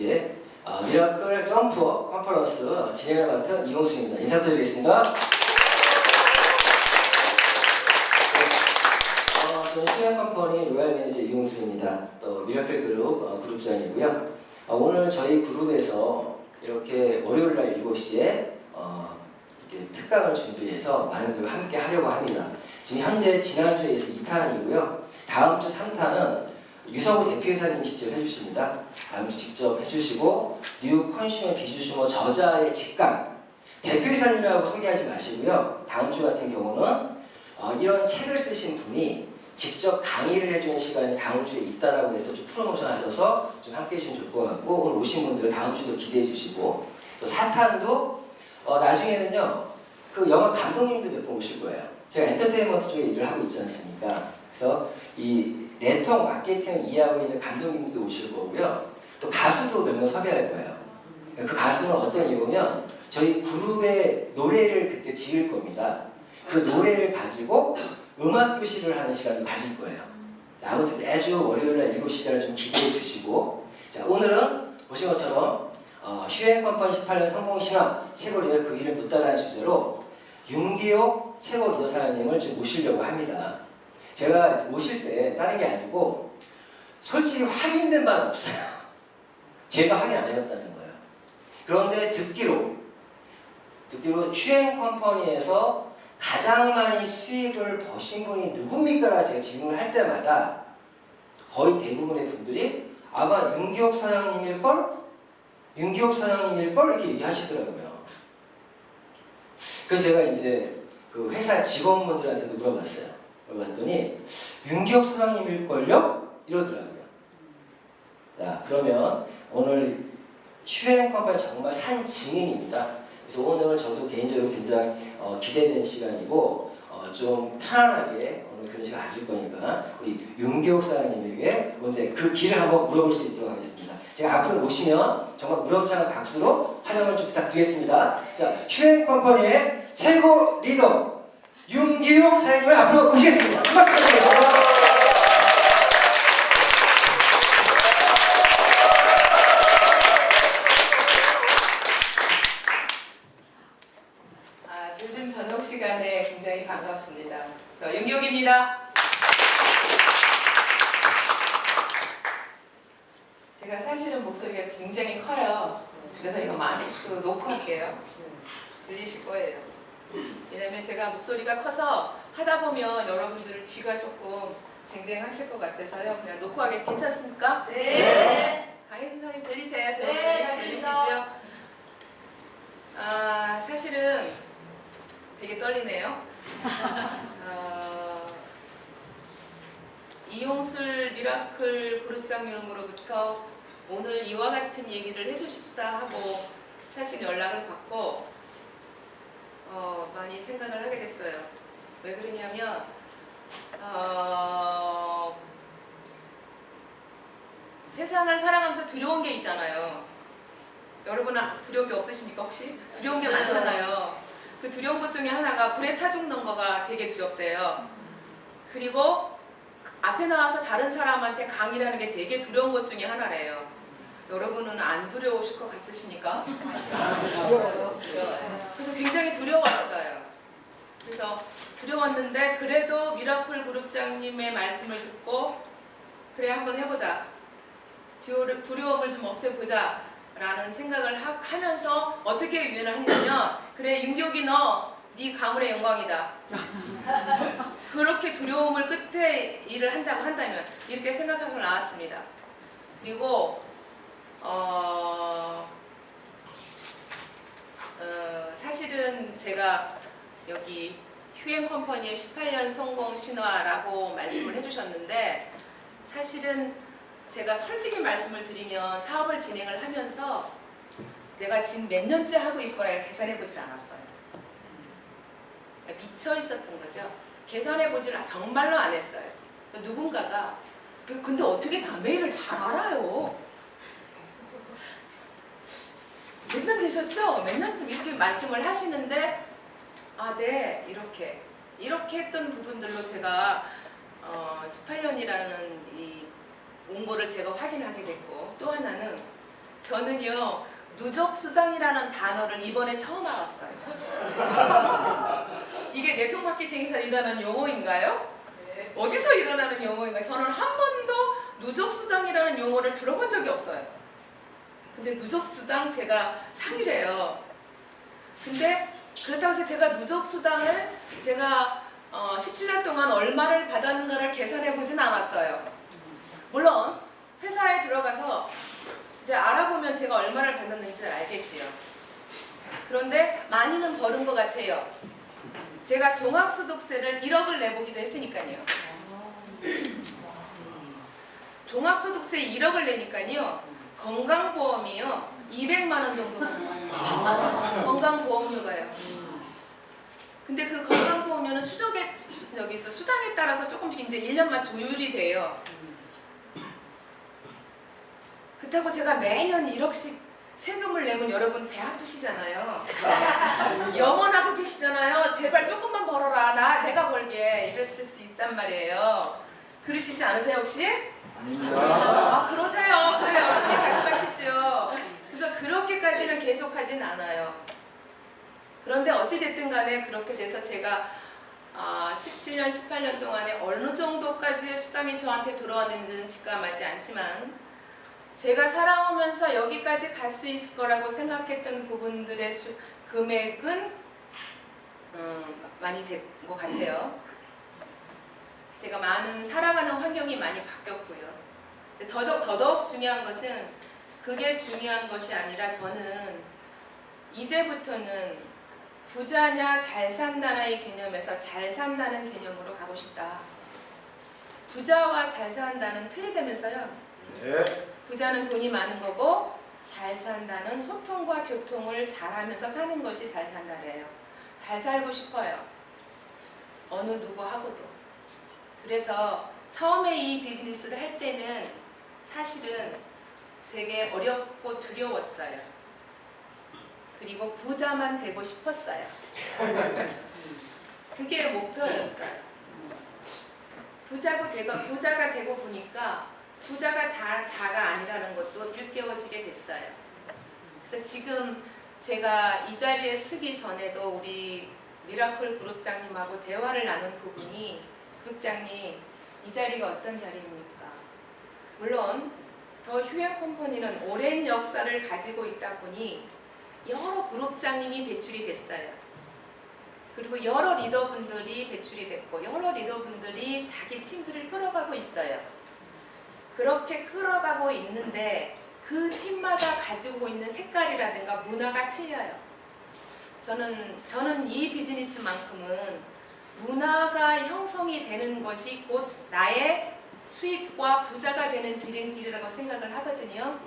예, 미라클 점프 컨퍼런스 진행을 맡은 이용수입니다. 인사드리겠습니다. 저는 수행 컴퍼니 로얄 매니저 이용수입니다. 또 미라클 그룹 그룹장이고요. 오늘 저희 그룹에서 이렇게 월요일날 7시에 이렇게 특강을 준비해서 많은 분들과 함께 하려고 합니다. 지금 현재 지난주에 이어서 2탄이고요. 다음 주 3탄은 유성우 대표이사님 직접 해주십니다. 다음 주 직접 해주시고 뉴 컨슈머 비주슈머 저자의 직감 대표이사님이라고 소개하지 마시고요. 다음 주 같은 경우는 이런 책을 쓰신 분이 직접 강의를 해주는 시간이 다음 주에 있다라고 해서 좀 프로모션 하셔서 좀 함께 해주시면 좋을 것 같고 오늘 오신 분들 다음 주도 기대해 주시고 또 4탄도 나중에는요 그 영화 감독님도 몇 분 오실 거예요. 제가 엔터테인먼트 쪽에 일을 하고 있지 않습니까? 그래서 이 네트워크 마케팅을 이해하고 있는 감독님도 오실 거고요. 또 가수도 몇 명 섭외할 거예요. 그 가수는 어떤 이유면 저희 그룹의 노래를 그때 지을 겁니다. 그 노래를 가지고 음악 교실을 하는 시간도 가질 거예요. 자, 아무튼 매주 월요일날 7시간을 좀 기대해 주시고 자, 오늘은 보신 것처럼 휴행 컴퍼니 18년 성공 신화 최고 리더 그 일을 묻다라는 주제로 윤기옥 최고 리더 사장님을 좀 모시려고 합니다. 제가 모실 때 다른 게 아니고 솔직히 확인된 바는 없어요. 제가 확인 안 해봤다는 거예요. 그런데 듣기로 휴행 컴퍼니에서 가장 많이 수익을 버신 분이 누굽니까? 라고 제가 질문을 할 때마다 거의 대부분의 분들이 아마 윤기옥 사장님일걸? 이렇게 얘기하시더라고요. 그래서 제가 이제 그 회사 직원분들한테도 물어봤어요. 물어봤더니 윤기옥 사장님일걸요? 이러더라고요. 자, 그러면 오늘 휴행 컴퍼니 정말 산 증인입니다. 그래서 오늘 저도 개인적으로 굉장히 기대되는 시간이고 좀 편안하게 오늘 그런 시간 가질 거니까 우리 윤기옥 사장님에게 먼저 그 길을 한번 물어볼 수 있도록 하겠습니다. 제가 앞으로 모시면 정말 우렁찬 박수로 환영을 좀 부탁드리겠습니다. 자, 휴행 컴퍼니의 최고 리더 윤기옥 사장님을 앞으로 모시겠습니다. 박수 부탁드립니다. 늦은 저녁 시간에 굉장히 반갑습니다. 저 윤기옥입니다. 제가 사실은 목소리가 굉장히 커요. 그래서 이거 많이 놓고 할게요. 들리실 거예요. 왜냐면 제가 목소리가 커서 하다 보면 여러분들 귀가 조금 쟁쟁하실 것 같아서요. 그냥 놓고 하겠습니다. 괜찮습니까? 네. 강혜진 선생님 들리세요? 제 목소리 들리시죠? 사실은 되게 떨리네요. 이용술 미라클 그룹장님으로부터 오늘 이와 같은 얘기를 해주십사 하고 사실 연락을 받고 많이 생각을 하게 됐어요. 왜 그러냐면 세상을 살아가면서 두려운 게 있잖아요. 여러분은 두려운 게 없으십니까 혹시? 두려운 게 많잖아요. 그 두려운 것 중에 하나가 불에 타 죽는 거가 되게 두렵대요. 그리고 앞에 나와서 다른 사람한테 강의를 하는 게 되게 두려운 것 중에 하나래요. 여러분은 안 두려우실 것 같으십니까? 두려워요. 그래서 굉장히 두려웠어요. 그래서 두려웠는데 그래도 미라클 그룹장님의 말씀을 듣고 그래 한번 해보자. 두려움을 좀 없애보자. 라는 생각을 하면서 어떻게 유연을 하냐면 그래 윤기옥이 네 가문의 영광이다. 그렇게 두려움을 끝에 일을 한다고 한다면 이렇게 생각하고 나왔습니다. 그리고 사실은 제가 여기 휴행 컴퍼니의 18년 성공 신화라고 말씀을 해주셨는데 사실은 제가 솔직히 말씀을 드리면 사업을 진행을 하면서 내가 지금 몇 년째 하고 있거나 계산해 보질 않았어요. 그러니까 미쳐 있었던 거죠. 계산해 보질 정말로 안 했어요. 누군가가 근데 어떻게 남의 일을 잘 알아요? 몇 년 되셨죠? 몇 년 이렇게 말씀을 하시는데 네 이렇게 했던 부분들로 제가 18년이라는 이 온 거를 제가 확인하게 됐고 또 하나는 저는요 누적수당이라는 단어를 이번에 처음 알았어요. 이게 네트워크 마케팅에서 일어나는 용어인가요? 어디서 일어나는 용어인가요? 저는 한 번도 누적수당이라는 용어를 들어본 적이 없어요. 근데 누적수당 제가 상이래요. 근데 그렇다고 해서 제가 누적수당을 제가 17년 동안 얼마를 받았는가를 계산해 보진 않았어요. 물론 회사에 들어가서 이제 알아보면 제가 얼마를 받았는지 알겠지요. 그런데 많이는 버는 것 같아요. 제가 종합소득세를 1억을 내보기도 했으니까요. 종합소득세 1억을 내니까요. 건강보험이요. 200만 원 정도 나와요. 건강보험료가요. 근데 그 건강보험료는 수당에 따라서 조금씩 이제 1년만 조율이 돼요. 그렇다고 제가 매년 1억씩 세금을 내면 여러분 배 아프시잖아요. 영원하고 계시잖아요. 제발 조금만 벌어라. 내가 벌게. 이러실 수 있단 말이에요. 그러시지 않으세요 혹시? 아닙니다. 그러세요. 그래 여러분이 가져가시죠. 그래서 그렇게까지는 계속하진 않아요. 그런데 어찌됐든 간에 그렇게 돼서 제가 17년, 18년 동안에 어느 정도까지의 수당이 저한테 들어왔는지는 직감하지 않지만 제가 살아오면서 여기까지 갈 수 있을 거라고 생각했던 부분들의 금액은 많이 된 것 같아요. 제가 많은 살아가는 환경이 많이 바뀌었고요. 더더욱 중요한 것은 그게 중요한 것이 아니라 저는 이제부터는 부자냐 잘 산다나의 개념에서 잘 산다는 개념으로 가고 싶다. 부자와 잘 산다는 틀리다면서요. 네. 부자는 돈이 많은 거고 잘 산다는 소통과 교통을 잘하면서 사는 것이 잘 산다래요. 잘 살고 싶어요. 어느 누구하고도. 그래서 처음에 이 비즈니스를 할 때는 사실은 되게 어렵고 두려웠어요. 그리고 부자만 되고 싶었어요. 그게 목표였어요. 부자가 되고 보니까 부자가 다가 아니라는 것도 일깨워지게 됐어요. 그래서 지금 제가 이 자리에 서기 전에도 우리 미라클 그룹장님하고 대화를 나눈 부분이 그룹장님 이 자리가 어떤 자리입니까? 물론 더 휴행 컴퍼니는 오랜 역사를 가지고 있다 보니 여러 그룹장님이 배출이 됐어요. 그리고 여러 리더분들이 배출이 됐고 여러 리더분들이 자기 팀들을 끌어가고 있어요. 그렇게 끌어가고 있는데 그 팀마다 가지고 있는 색깔이라든가 문화가 틀려요. 저는 이 비즈니스만큼은 문화가 형성이 되는 것이 곧 나의 수익과 부자가 되는 지름길이라고 생각을 하거든요.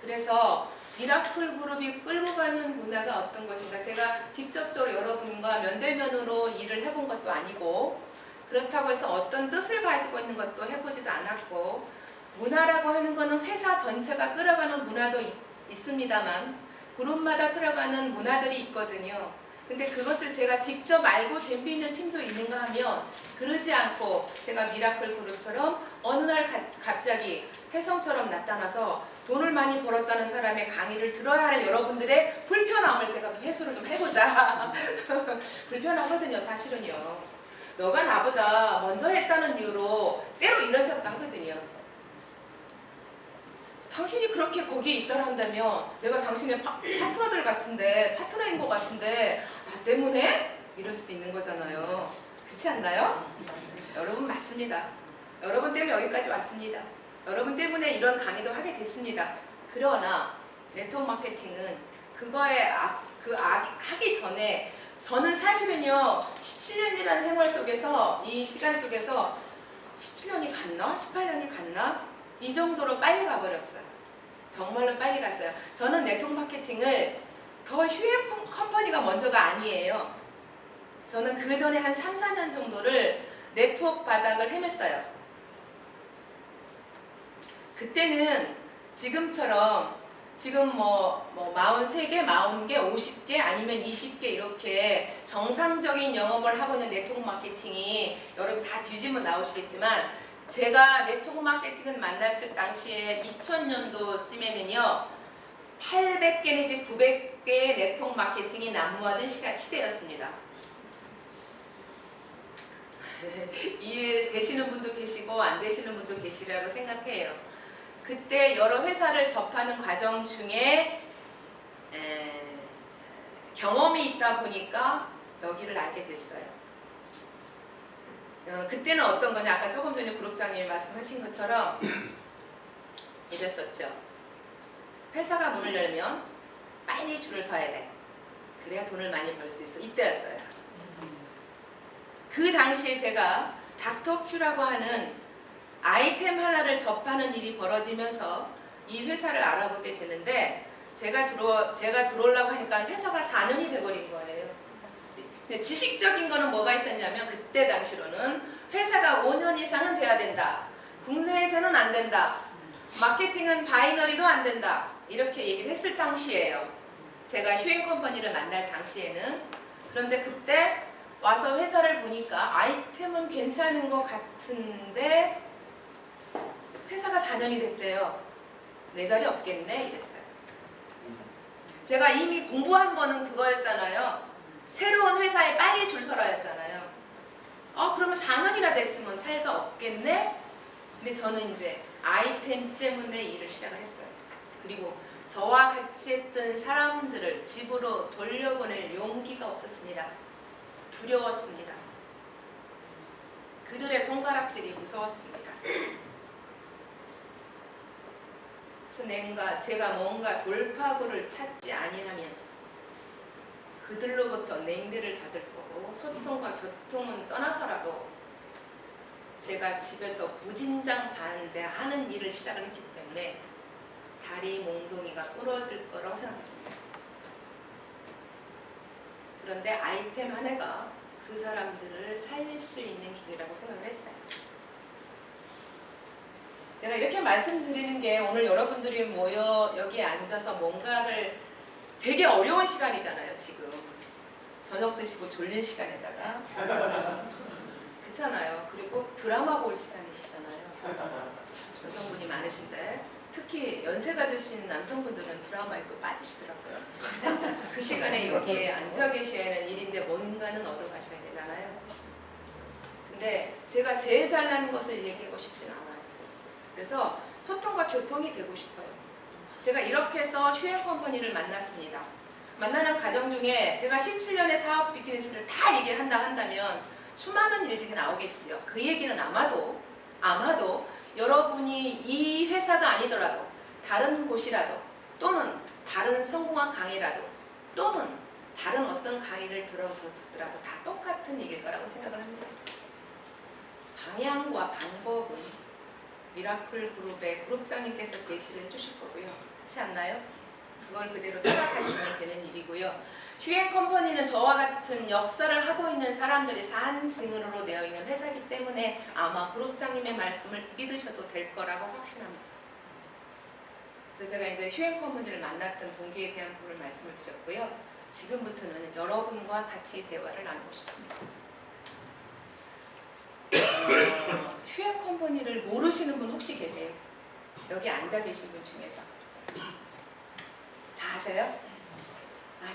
그래서 미라클 그룹이 끌고 가는 문화가 어떤 것인가, 제가 직접적으로 여러분과 면대면으로 일을 해본 것도 아니고 그렇다고 해서 어떤 뜻을 가지고 있는 것도 해보지도 않았고, 문화라고 하는 것은 회사 전체가 끌어가는 문화도 있습니다만 그룹마다 끌어가는 문화들이 있거든요. 근데 그것을 제가 직접 알고 덤비는 팀도 있는가 하면 그러지 않고 제가 미라클 그룹처럼 어느 날 갑자기 혜성처럼 나타나서 돈을 많이 벌었다는 사람의 강의를 들어야 하는 여러분들의 불편함을 제가 좀 해소를 좀 해보자. 불편하거든요, 사실은요. 너가 나보다 먼저 했다는 이유로 때로 이런 생각도 하거든요. 당신이 그렇게 거기에 있다고 한다면 내가 당신의 파트너들 같은데, 파트너인 것 같은데 나 때문에? 이럴 수도 있는 거잖아요. 그렇지 않나요? 여러분 맞습니다. 여러분 때문에 여기까지 왔습니다. 여러분 때문에 이런 강의도 하게 됐습니다. 그러나 네트워크 마케팅은 그거에 하기 전에 저는 사실은요 17년이라는 생활 속에서, 이 시간 속에서 17년이 갔나? 18년이 갔나? 이 정도로 빨리 가버렸어요. 정말로 빨리 갔어요. 저는 네트워크 마케팅을 더 휴행 컴퍼니가 먼저가 아니에요. 저는 그 전에 한 3, 4년 정도를 네트워크 바닥을 헤맸어요. 그때는 지금처럼 지금 뭐 43개, 40개, 50개 아니면 20개 이렇게 정상적인 영업을 하고 있는 네트워크 마케팅이 여러분 다 뒤지면 나오시겠지만, 제가 네트워크 마케팅을 만났을 당시에 2000년도쯤에는요 800개 내지 900개의 네트워크 마케팅이 난무하던 시대였습니다. 이해되시는 분도 계시고 안 되시는 분도 계시라고 생각해요. 그때 여러 회사를 접하는 과정 중에 경험이 있다 보니까 여기를 알게 됐어요. 그때는 어떤 거냐, 아까 조금 전에 그룹장님이 말씀하신 것처럼 이랬었죠. 회사가 문을 열면 빨리 줄을 서야 돼. 그래야 돈을 많이 벌 수 있어. 이때였어요. 그 당시에 제가 닥터큐라고 하는 아이템 하나를 접하는 일이 벌어지면서 이 회사를 알아보게 되는데, 제가 들어오려고 하니까 회사가 4년이 돼버린 거예요. 근데 지식적인 거는 뭐가 있었냐면, 그때 당시로는 회사가 5년 이상은 돼야 된다. 국내에서는 안 된다. 마케팅은 바이너리도 안 된다. 이렇게 얘기를 했을 당시예요. 제가 휴행컴퍼니를 만날 당시에는. 그런데 그때 와서 회사를 보니까 아이템은 괜찮은 것 같은데 회사가 4년이 됐대요. 내 자리 없겠네 이랬어요. 제가 이미 공부한 거는 그거였잖아요. 새로운 회사에 빨리 줄 서라였잖아요. 그러면 4년이나 됐으면 차이가 없겠네? 근데 저는 이제 아이템 때문에 일을 시작을 했어요. 그리고 저와 같이 했던 사람들을 집으로 돌려보낼 용기가 없었습니다. 두려웠습니다. 그들의 손가락질이 무서웠습니다. 그래서 제가 뭔가 돌파구를 찾지 아니하면 그들로부터 냉대를 받을 거고, 소통과 교통은 떠나서라도 제가 집에서 무진장 반대하는 일을 시작을 했기 때문에 다리 몽둥이가 부러질 거라고 생각했습니다. 그런데 아이템 하나가 그 사람들을 살릴 수 있는 길이라고 생각을 했어요. 제가 이렇게 말씀드리는 게, 오늘 여러분들이 모여 여기에 앉아서 뭔가를, 되게 어려운 시간이잖아요. 지금 저녁 드시고 졸린 시간에다가 그렇잖아요. 그리고 드라마 볼 시간이시잖아요. 여성분이 많으신데 특히 연세가 드신 남성분들은 드라마에 또 빠지시더라고요. 그 시간에 여기에 앉아 계셔야 하는 일인데 뭔가는 얻어가셔야 되잖아요. 근데 제가 제일 잘나는 것을 얘기하고 싶진 않아요. 그래서 소통과 교통이 되고 싶어요. 제가 이렇게 해서 휴행컴퍼니를 만났습니다. 만나는 과정 중에 제가 17년의 사업 비즈니스를 다 얘기를 한다면 수많은 일들이 나오겠죠. 그 얘기는 아마도 여러분이 이 회사가 아니더라도 다른 곳이라도, 또는 다른 성공학 강의라도, 또는 다른 어떤 강의를 듣더라도 다 똑같은 얘기일 거라고 생각을 합니다. 방향과 방법은 미라클 그룹의 그룹장님께서 제시를 해주실 거고요. 그렇지 않나요? 그걸 그대로 따라가시면 되는 일이고요. 휴행컴퍼니는 저와 같은 역사를 하고 있는 사람들이 산 증언으로 되어 있는 회사이기 때문에 아마 그룹장님의 말씀을 믿으셔도 될 거라고 확신합니다. 그래서 제가 이제 휴행컴퍼니를 만났던 동기에 대한 부분을 말씀을 드렸고요. 지금부터는 여러분과 같이 대화를 나누고 싶습니다. 휴행컴퍼니를 모르시는 분 혹시 계세요? 여기 앉아 계신 분 중에서 다 아세요?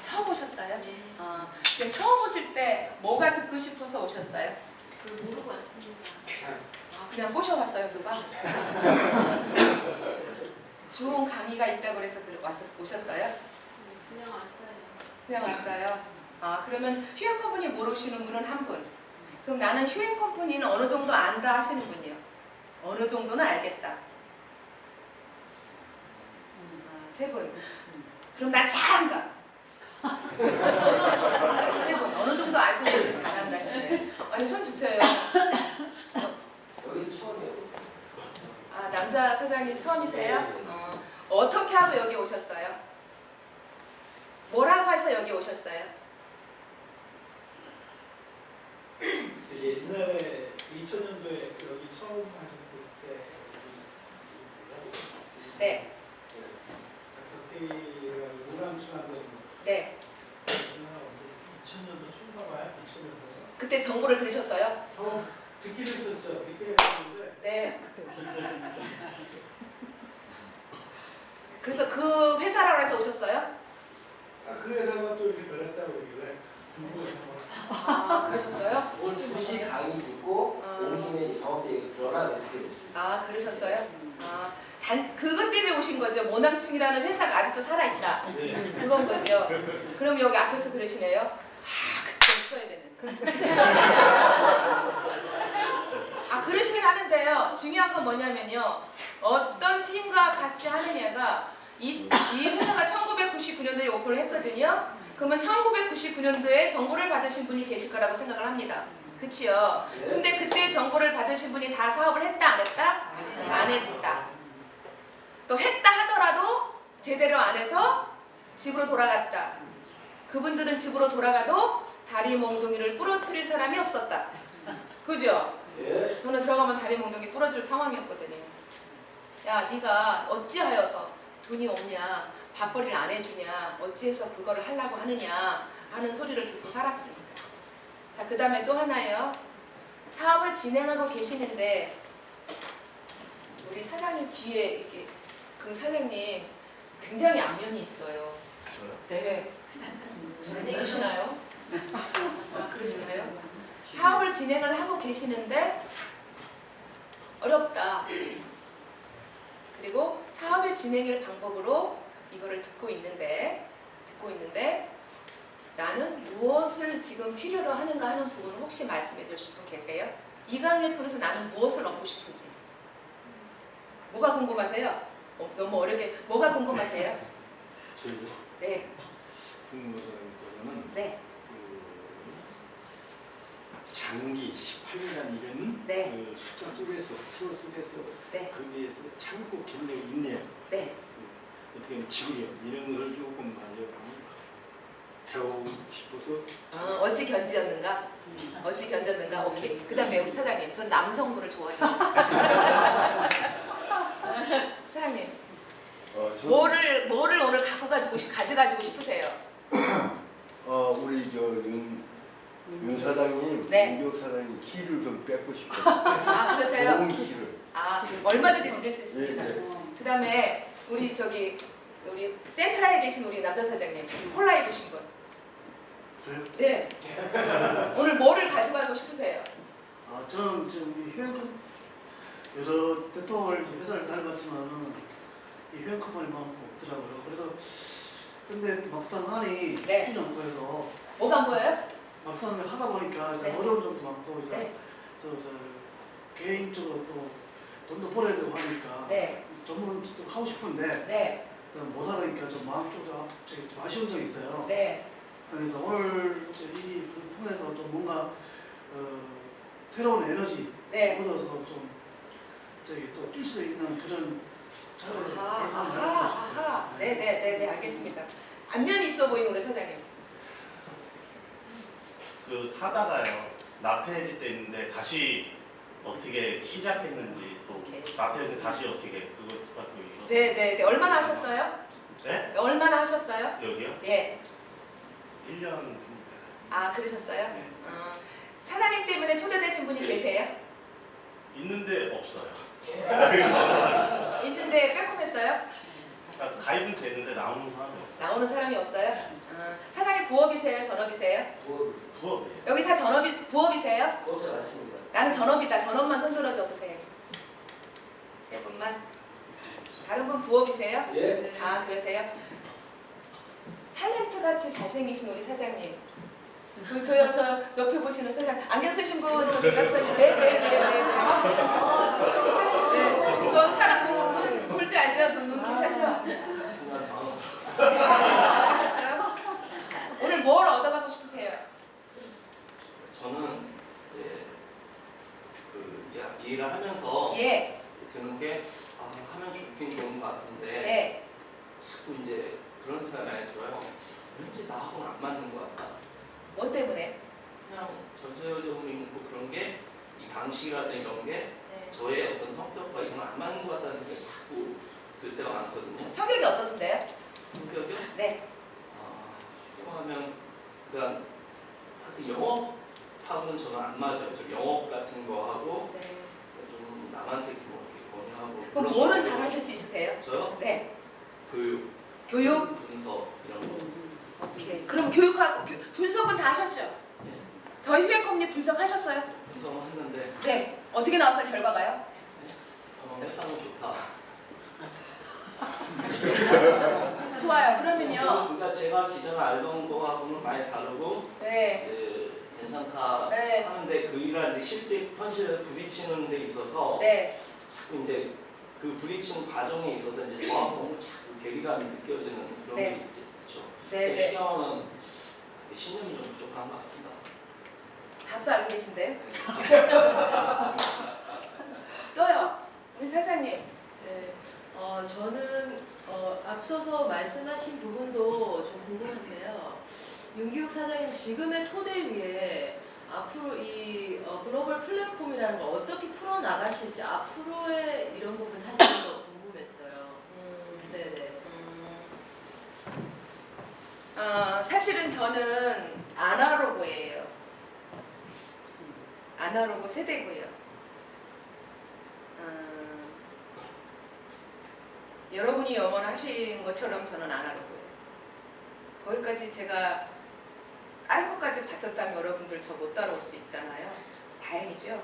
처음 오셨어요? 네. 처음 오실 때 뭐가 듣고 싶어서 오셨어요? 모르고 왔습니다. 그냥 모셔왔어요, 누가? 좋은 강의가 있다고 그래서 오셨어요? 그냥 왔어요. 그냥 왔어요. 그러면 휴행컴퍼니 모르시는 분은 한 분. 그럼 나는 휴행컴퍼니는 어느 정도 안다 하시는 분이요. 어느 정도는 알겠다. 세 분. 그럼 나 잘한다. 세 분. 어느 정도 아시는 분이 잘한다 하시네. 아니, 손 주세요. 여기도 처음이에요. 남자 사장님 처음이세요? 네. 어떻게 하고 여기 오셨어요? 뭐라고 해서 여기 오셨어요? 옛날에 2000년도에 여기 처음 하셨을 때 네. 닥터케이가 오람충하던 네. 2000년도 초인가 봐요? 2000년도. 그때 정보를 들으셨어요? 듣기로 했었죠. 듣기로 했었는데 네. 그래서 그 회사라고 해서 오셨어요? 아, 그 회사가 또 이렇게 변했다고 그러길래 궁금해서 아, 그러셨어요? 오늘 2시 강의 듣고 아. 온 김에 경험대 얘기 들어라 이렇게 됐습니다. 아, 그러셨어요? 아, 그것 때문에 오신 거죠? 모낭충이라는 회사가 아직도 살아있다. 네. 그건 거죠. 그럼 여기 앞에서 그러시네요. 아, 그때 써야 되는데. 아, 그러시긴 하는데요. 중요한 건 뭐냐면요. 어떤 팀과 같이 하느냐가 이 회사가 1999년도에 오픈을 했거든요. 그러면 1999년도에 정보를 받으신 분이 계실 거라고 생각을 합니다. 그치요? 네. 근데 그때 정보를 받으신 분이 다 사업을 했다 안 했다? 안 했다. 또 했다 하더라도 제대로 안 해서 집으로 돌아갔다. 그분들은 집으로 돌아가도 다리 몽둥이를 부러뜨릴 사람이 없었다. 그죠? 예. 저는 들어가면 다리 몽둥이 부러질 상황이었거든요. 야, 네가 어찌하여서 돈이 없냐, 밥벌이를 안 해주냐, 어찌해서 그거를 하려고 하느냐 하는 소리를 듣고 살았습니다. 자, 그 다음에 또 하나요. 사업을 진행하고 계시는데 우리 사장님 뒤에 이렇게 그 사장님 굉장히 안면이 있어요. 네. 저를 얘기하시나요? 아, 그러시나요? 사업을 진행을 하고 계시는데 어렵다. 그리고 사업의 진행의 방법으로 이거를 듣고 있는데 나는 무엇을 지금 필요로 하는가 하는 부분을 혹시 말씀해 주실 분 계세요? 이 강의를 통해서 나는 무엇을 얻고 싶은지. 뭐가 궁금하세요? 너무 어렵게. 뭐가 궁금하세요? 저희가 네. 궁금하다는 거는 네. 장기 18년이라는 이런 네. 그 숫자 속에서 수어 속에서 네. 거기에서 참고 견뎌 있네요. 네. 어떻게 보면 지구력 이런 거를 조금 배우고 싶어서 어찌 견디었는가? 어찌 견뎠는가? 오케이. 그 다음에 우리 사장님. 전 남성분을 좋아해요. 사장님. 뭐를 오늘 가져가지고 싶으세요? 우리 윤 사장님, 네. 윤경 사장님 키를 좀 뺏고 싶어요. 아, 그러세요? 좋은 키를. 아, 얼마든지 드릴 수 있습니다. 그 다음에 우리 센터에 계신 우리 남자 사장님. 폴라 입으신 분. 네. 오늘 뭐를 가져가고 싶으세요? 저는 지금 이 휴양급 여러 대통령 회사를 다녀봤지만은 이 휴양급만이 많고 없더라고요. 그래서 근데 막상 하니 네. 쉽지 않고 해서 뭐가 안 보여요? 막상 하다 보니까 이제 네. 어려운 점도 많고 이제 네. 또 개인적으로 또 돈도 벌어야 되고 하니까 네. 전문 좀 하고 싶은데 네. 못 하니까 좀 마음 좀 아쉬운 적이 있어요. 네. 그래서 오늘 이제 이 통해서 좀 뭔가 새로운 에너지 네. 얻어서 좀 또 뛸 수 있는 그런 자료를 아하. 네, 알겠습니다. 안면이 있어 보이는 우리 사장님. 그 하다가요 나태해질 때 있는데 다시 어떻게 시작했는지 또 오케이. 나태해질 때 다시 어떻게 그거 갖고 있어? 네. 얼마나 하셨어요? 네? 얼마나 하셨어요? 여기요? 예. 1년 좀 아, 그러셨어요? 네. 사장님 때문에 초대되신 분이 계세요? 있는데 없어요. 있는데 빼꼼했어요? 그러니까 가입은 됐는데 나오는 사람이 없어요. 나오는 사람이 없어요? 사장님 부업이세요? 전업이세요? 부업이에요. 여기 다 부업이세요? 그것도 맞습니다. 나는 전업이다. 전업만 손 들어줘 보세요. 세 분만. 다른 분 부업이세요? 예. 아, 그러세요? 탤런트 같이 잘생기신 우리 사장님. 저 옆에 보시는 사장님. 안경 쓰신 분, 저 대각선이. 네. 저 사람 눈 볼 줄 알죠? 눈 괜찮죠? 그러셨어요? 오늘 뭘 얻어가고 싶으세요? 저는 이제 일을 하면서 예. 드는 게 하면 좋긴 좋은 것 같은데 네. 자꾸 이제 그런 생각이 많이 들어요. 왠지 나하고는 안 맞는 것 같다. 뭐 때문에? 그냥 전체적으로 있고 그런 게 이 방식이라든가 이런 게 네. 저의 어떤 성격과 이건 안 맞는 것 같다는 생각이 자꾸 들 때가 많거든요. 성격이 어떠신데요? 성격이요? 네. 쉽게 말하면 그러니까 하여튼 영업하고는 저는 안 맞아요. 좀 영업 같은 거 하고 네. 좀 남한테 뭐 이렇게 권유하고 그럼 그런 뭐는 거. 잘 하실 수 있으세요? 저요? 네. 그 교육? 분석 이런 거. 오케이. 그럼 교육하고 분석은 다 하셨죠? 네. 더 휴행 컴퍼니 분석하셨어요? 분석은 했는데 네. 어떻게 나왔어요 결과가요? 회사는 좋다. 좋아요. 그러면요. 그러니까 제가 기존에 알던 거하고는 많이 다르고 네. 괜찮다 네. 하는데 그 일하는데 실제 현실에서 부딪히는 데 있어서 네. 자꾸 이제 그 부딪히는 과정에 있어서 이제 저하고 자꾸 괴리감이 느껴지는 그런 네. 게 있죠. 네. 네. 휴경은 신념이 좀 부족한 것 같습니다. 답도 알고 계신데요? 또요. 우리 사장님. 네, 저는 앞서서 말씀하신 부분도 좀 궁금한데요. 윤기욱 사장님 지금의 토대 위에 앞으로 이 글로벌 플랫폼이라는 걸 어떻게 풀어 나가실지 앞으로의 이런 부분 사실 좀 궁금했어요. 네네. 사실은 저는 아날로그예요. 아날로그 세대고요. 여러분이 영어를 하신 것처럼 저는 아날로그예요. 거기까지 제가 다른 것까지 바쳤다면 여러분들 저 못 따라올 수 있잖아요. 다행이죠.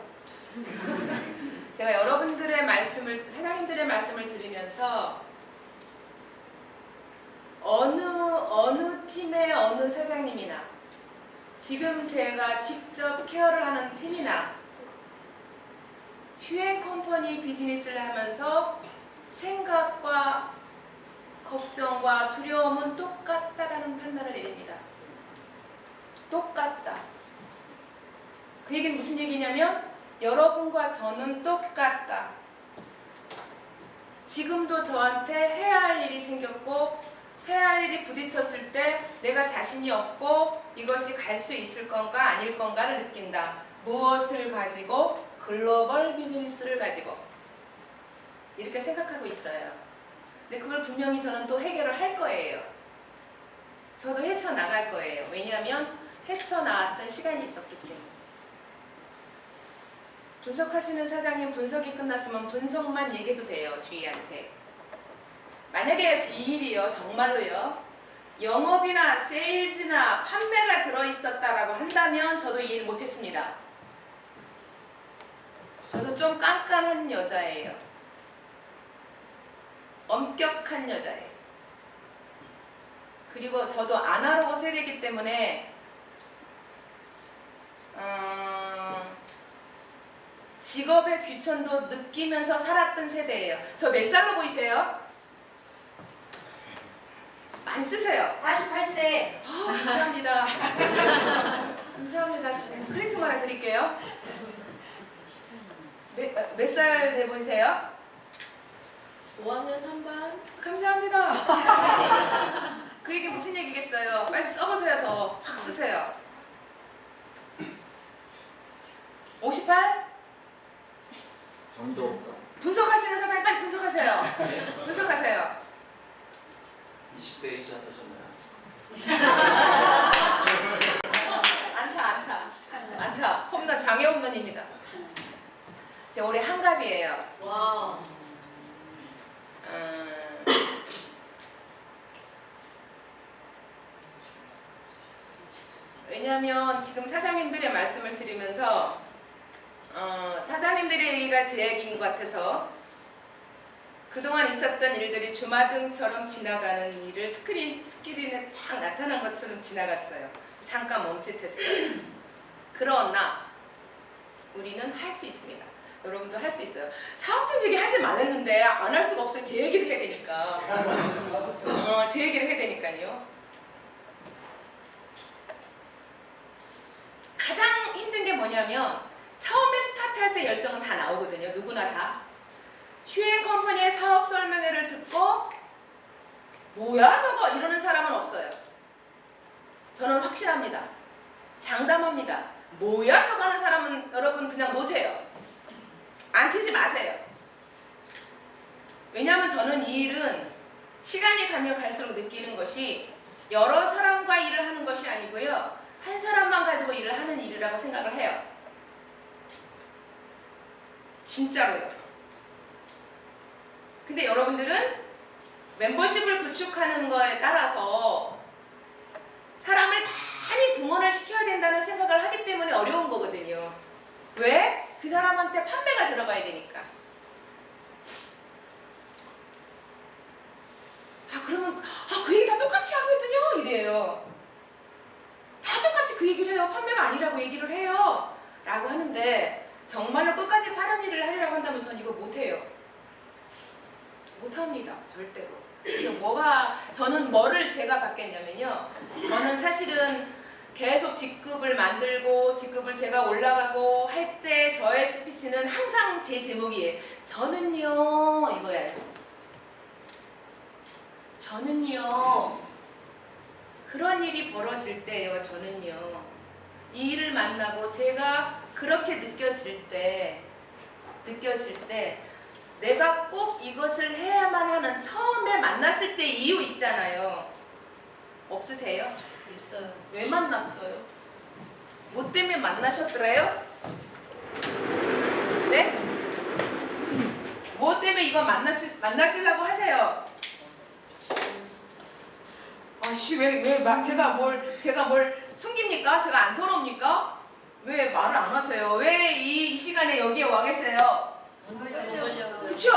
제가 여러분들의 말씀을, 사장님들의 말씀을 들으면서 어느 팀의 어느 사장님이나 지금 제가 직접 케어를 하는 팀이나 휴행 컴퍼니 비즈니스를 하면서 생각과 걱정과 두려움은 똑같다라는 판단을 내립니다. 똑같다. 그 얘기는 무슨 얘기냐면 여러분과 저는 똑같다. 지금도 저한테 해야 할 일이 생겼고 해야 할 일이 부딪혔을 때 내가 자신이 없고 이것이 갈 수 있을 건가 아닐 건가를 느낀다. 무엇을 가지고? 글로벌 비즈니스를 가지고 이렇게 생각하고 있어요. 근데 그걸 분명히 저는 또 해결을 할 거예요. 저도 헤쳐나갈 거예요. 왜냐하면 헤쳐나왔던 시간이 있었기 때문에. 분석하시는 사장님 분석이 끝났으면 분석만 얘기해도 돼요. 주희한테. 만약에 이 일이요. 정말로요. 영업이나 세일즈나 판매가 들어있었다라고 한다면 저도 이 일 못했습니다. 저도 좀 깐깐한 여자예요. 엄격한 여자예요. 그리고 저도 아날로그 세대이기 때문에 직업의 귀천도 느끼면서 살았던 세대예요. 저 몇 살로 보이세요? 많이 쓰세요. 48세. 감사합니다. 감사합니다. 크리스마 하나 드릴게요. 몇 살 돼 보이세요? 5학년 3반. 감사합니다. 그 얘기 무슨 얘기겠어요? 빨리 써보세요. 더 확 쓰세요. 58? 정도. 분석하시는 사장님 빨리 분석하세요. 분석하세요. 20대에 시작하셨나요? 안타. 홈런 장애 홈런입니다. 제가 올해 한갑이에요. 와. 왜냐하면 지금 사장님들의 말씀을 들으면서 사장님들의 얘기가 제 얘기인 것 같아서 그동안 있었던 일들이 주마등처럼 지나가는 일을 스크린에 착 나타난 것처럼 지나갔어요. 잠깐 멈칫했어요. 그러나 우리는 할 수 있습니다. 여러분도 할 수 있어요. 사업적 얘기 하지 말랬는데 안 할 수가 없어요. 제 얘기를 해야 되니까. 제 얘기를 해야 되니까요. 가장 힘든 게 뭐냐면 처음에 스타트할 때 열정은 다 나오거든요. 누구나 다. 휴행 컴퍼니의 사업 설명회를 듣고 뭐야 저거 이러는 사람은 없어요. 저는 확실합니다. 장담합니다. 뭐야 저거 하는 사람은 여러분 그냥 놓으세요. 앉히지 마세요. 왜냐하면 저는 이 일은 시간이 가면 갈수록 느끼는 것이 여러 사람과 일을 하는 것이 아니고요. 한 사람만 가지고 일을 하는 일이라고 생각을 해요. 진짜로요. 근데 여러분들은 멤버십을 구축하는 거에 따라서 사람을 많이 등원을 시켜야 된다는 생각을 하기 때문에 어려운 거거든요. 왜? 그 사람한테 판매가 들어가야 되니까. 그러면 그 얘기 다 똑같이 하거든요. 이래요. 다 똑같이 그 얘기를 해요. 판매가 아니라고 얘기를 해요. 라고 하는데 정말로 끝까지 빠른 일을 하려고 한다면 전 이거 못해요. 못합니다. 절대로. 그래서 저는 뭐를 제가 받겠냐면요. 저는 사실은 계속 직급을 만들고 직급을 제가 올라가고 할 때 저의 스피치는 항상 제 제목이에요. 저는요 이거예요. 저는요 그런 일이 벌어질 때요. 저는요 이 일을 만나고 제가 그렇게 느껴질 때 내가 꼭 이것을 해야만 하는 처음에 만났을 때 이유 있잖아요. 없으세요? 있어요. 왜 만났어요? 뭐 때문에 만나셨더래요? 네? 뭐 때문에 이거 만나시려고 하세요? 제가 뭘 숨깁니까? 제가 안 털어옵니까? 왜 말을 안 하세요? 왜 이 시간에 여기에 와 계세요? 먹으려고. 그쵸?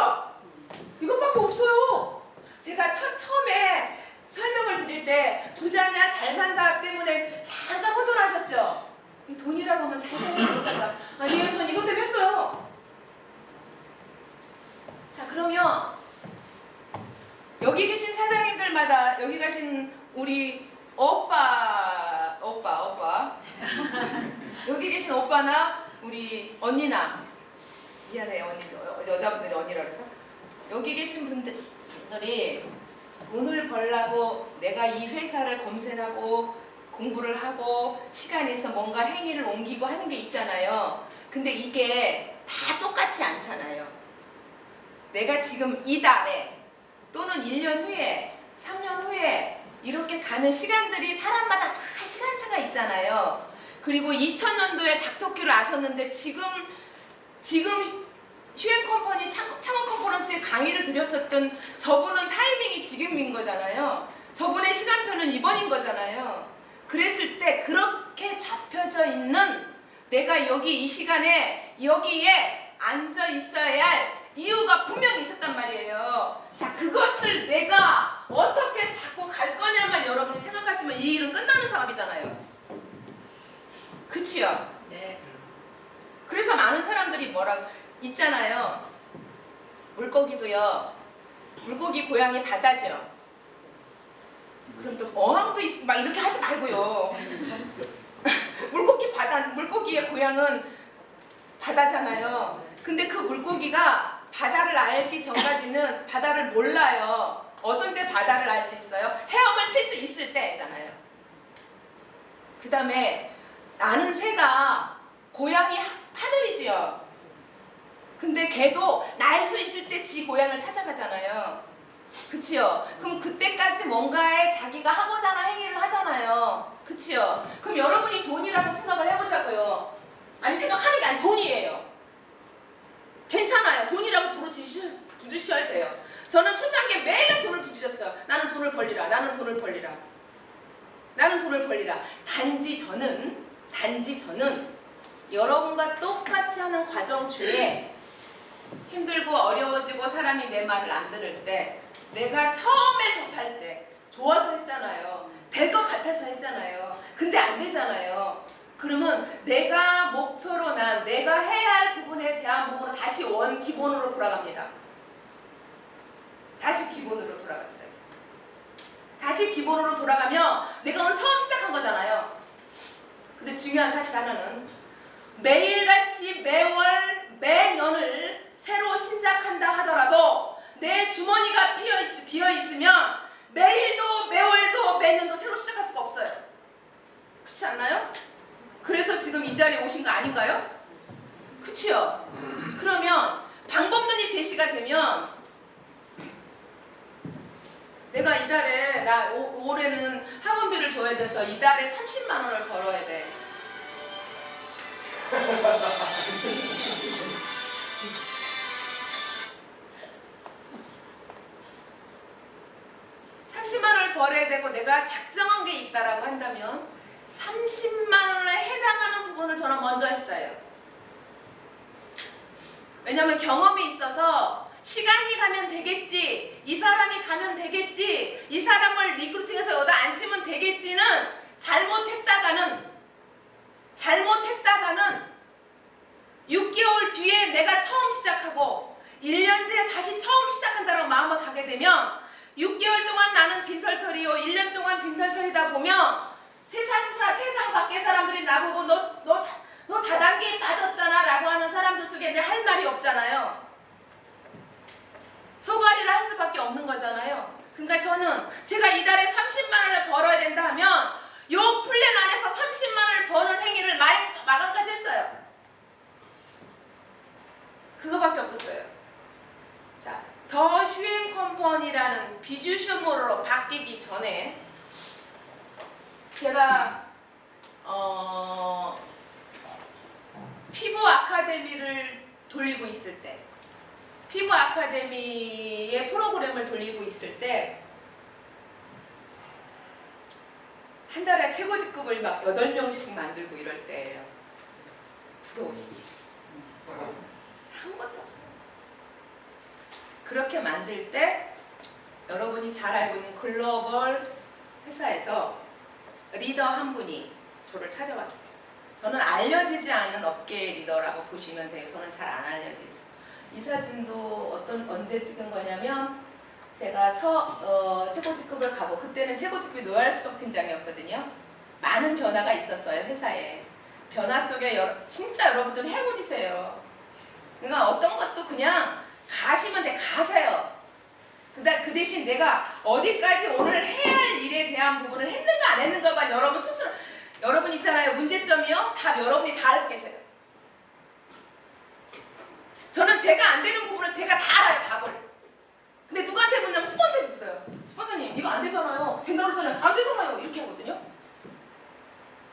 이것밖에 없어요. 제가 처음에 설명을 드릴 때 부자냐 잘 산다 때문에 잠깐 허전하셨죠? 이 돈이라고 하면 잘 산다. 아니에요. 전 이것 때문에 했어요. 자, 그러면 여기 계신 사장님들마다 여기 가신 우리 오빠 여기 계신 오빠나 우리 언니나 미안해요. 언니 여자분들이 언니라 그래서 여기 계신 분들이 돈을 벌려고 내가 이 회사를 검색하고 공부를 하고 시간이 있어 뭔가 행위를 옮기고 하는 게 있잖아요. 근데 이게 다 똑같지 않잖아요. 내가 지금 이달에 또는 1년 후에 3년 후에 이렇게 가는 시간들이 사람마다 다 시간차가 있잖아요. 그리고 2000년도에 닥터큐를 아셨는데 지금 휴엔 컴퍼니 창업 컨퍼런스에 강의를 드렸었던 저분은 타이밍이 지금인 거잖아요. 저분의 시간표는 이번인 거잖아요. 그랬을 때 그렇게 잡혀져 있는 내가 여기 이 시간에 여기에 앉아 있어야 할 이유가 분명히 있었단 말이에요. 자, 그것을 내가 어떻게 잡고 갈 거냐만 여러분이 생각하시면 이 일은 끝나는 사업이잖아요. 그치요? 네. 그래서 많은 사람들이 뭐라고 있잖아요. 물고기도요. 물고기 고향이 바다죠. 그럼 또 어항도 막 이렇게 하지 말고요. 물고기의 고향은 바다잖아요. 근데 그 물고기가 바다를 알기 전까지는 바다를 몰라요. 어떤 때 바다를 알 수 있어요? 헤엄을 칠 수 있을 때잖아요. 그 다음에 나는 새가 고향이 하늘이지요. 근데 걔도 날 수 있을 때 지 고향을 찾아가잖아요. 그치요? 그럼 그때까지 뭔가에 자기가 하고자 하는 행위를 하잖아요. 그치요? 그럼 여러분이 돈이라고 생각을 해보자고요. 아니 생각하는 게 아니 돈이에요. 괜찮아요. 돈이라고 부르셔야 돼요. 저는 초창기에 매일 돈을 부르셨어요. 나는 돈을 벌리라. 나는 돈을 벌리라. 나는 돈을 벌리라. 단지 저는 여러분과 똑같이 하는 과정 중에 힘들고 어려워지고 사람이 내 말을 안 들을 때 내가 처음에 접할 때 좋아서 했잖아요. 될 것 같아서 했잖아요. 근데 안 되잖아요. 그러면 내가 목표로 내가 해야 할 부분에 대한 부분으로 다시 기본으로 돌아갑니다. 다시 기본으로 돌아갔어요. 다시 기본으로 돌아가면 내가 오늘 처음 시작한 거잖아요. 근데 중요한 사실 하나는 매일같이 매월 매년을 새로 시작한다 하더라도 내 주머니가 비어있으면 매일도 매월도 매년도 새로 시작할 수가 없어요. 그렇지 않나요? 그래서 지금 이 자리에 오신 거 아닌가요? 그치요? 그러면 방법론이 제시가 되면 내가 이달에 올해는 학원비를 줘야 돼서 이달에 30만 원을 벌어야 돼. 벌어야 되고 내가 작정한 게 있다라고 한다면 30만 원에 해당하는 부분을 저는 먼저 했어요. 왜냐면 경험이 있어서 시간이 가면 되겠지, 이 사람이 가면 되겠지, 이 사람을 리크루팅해서 여기다 앉히면 되겠지는 잘못했다가는 6개월 뒤에 내가 처음 시작하고 1년 뒤에 다시 처음 시작한다는 마음을 가게 되면 6개월 동안 나는 빈털털이요, 1년 동안 빈털털이다 보면 세상 밖의 사람들이 나보고 너 다단계에 빠졌잖아 라고 하는 사람들 속에 내 할 말이 없잖아요. 소가리를 할 수밖에 없는 거잖아요. 그러니까 저는 제가 이달에 30만 원을 벌어야 된다 하면 요 플랜 안에서 30만 원을 버는 행위를 마감까지 했어요. 그거밖에 없었어요. 자, 더 휴행 컴퍼니라는 비주쇼모로 바뀌기 전에 제가 피부 아카데미를 돌리고 있을 때, 피부 아카데미의 프로그램을 돌리고 있을 때 한 달에 최고 직급을 막 8명씩 만들고 이럴 때예요. 부러우시죠? 아무것도 없어요. 그렇게 만들 때 여러분이 잘 알고 있는 글로벌 회사에서 리더 한 분이 저를 찾아왔어요. 저는 알려지지 않은 업계의 리더라고 보시면 돼요. 저는 잘 안 알려져 있어요. 이 사진도 언제 찍은 거냐면 제가 최고 직급을 가고, 그때는 최고 직급이 노열 수석 팀장이었거든요. 많은 변화가 있었어요, 회사에. 변화 속에 진짜 여러분들은 행운이세요. 그러니까 어떤 것도 그냥 가시면 돼, 가세요. 그 대신 내가 어디까지 오늘 해야 할 일에 대한 부분을 했는가 안 했는가만 여러분 스스로, 여러분 있잖아요, 문제점이요? 답 여러분이 다 알고 계세요. 저는 제가 안 되는 부분을 제가 다 알아요, 답을. 근데 누구한테 묻냐면 스폰서한테 물어요. 스폰서님 이거 안 되잖아요, 된다고 그러잖아요. 안 되잖아요, 이렇게 하거든요.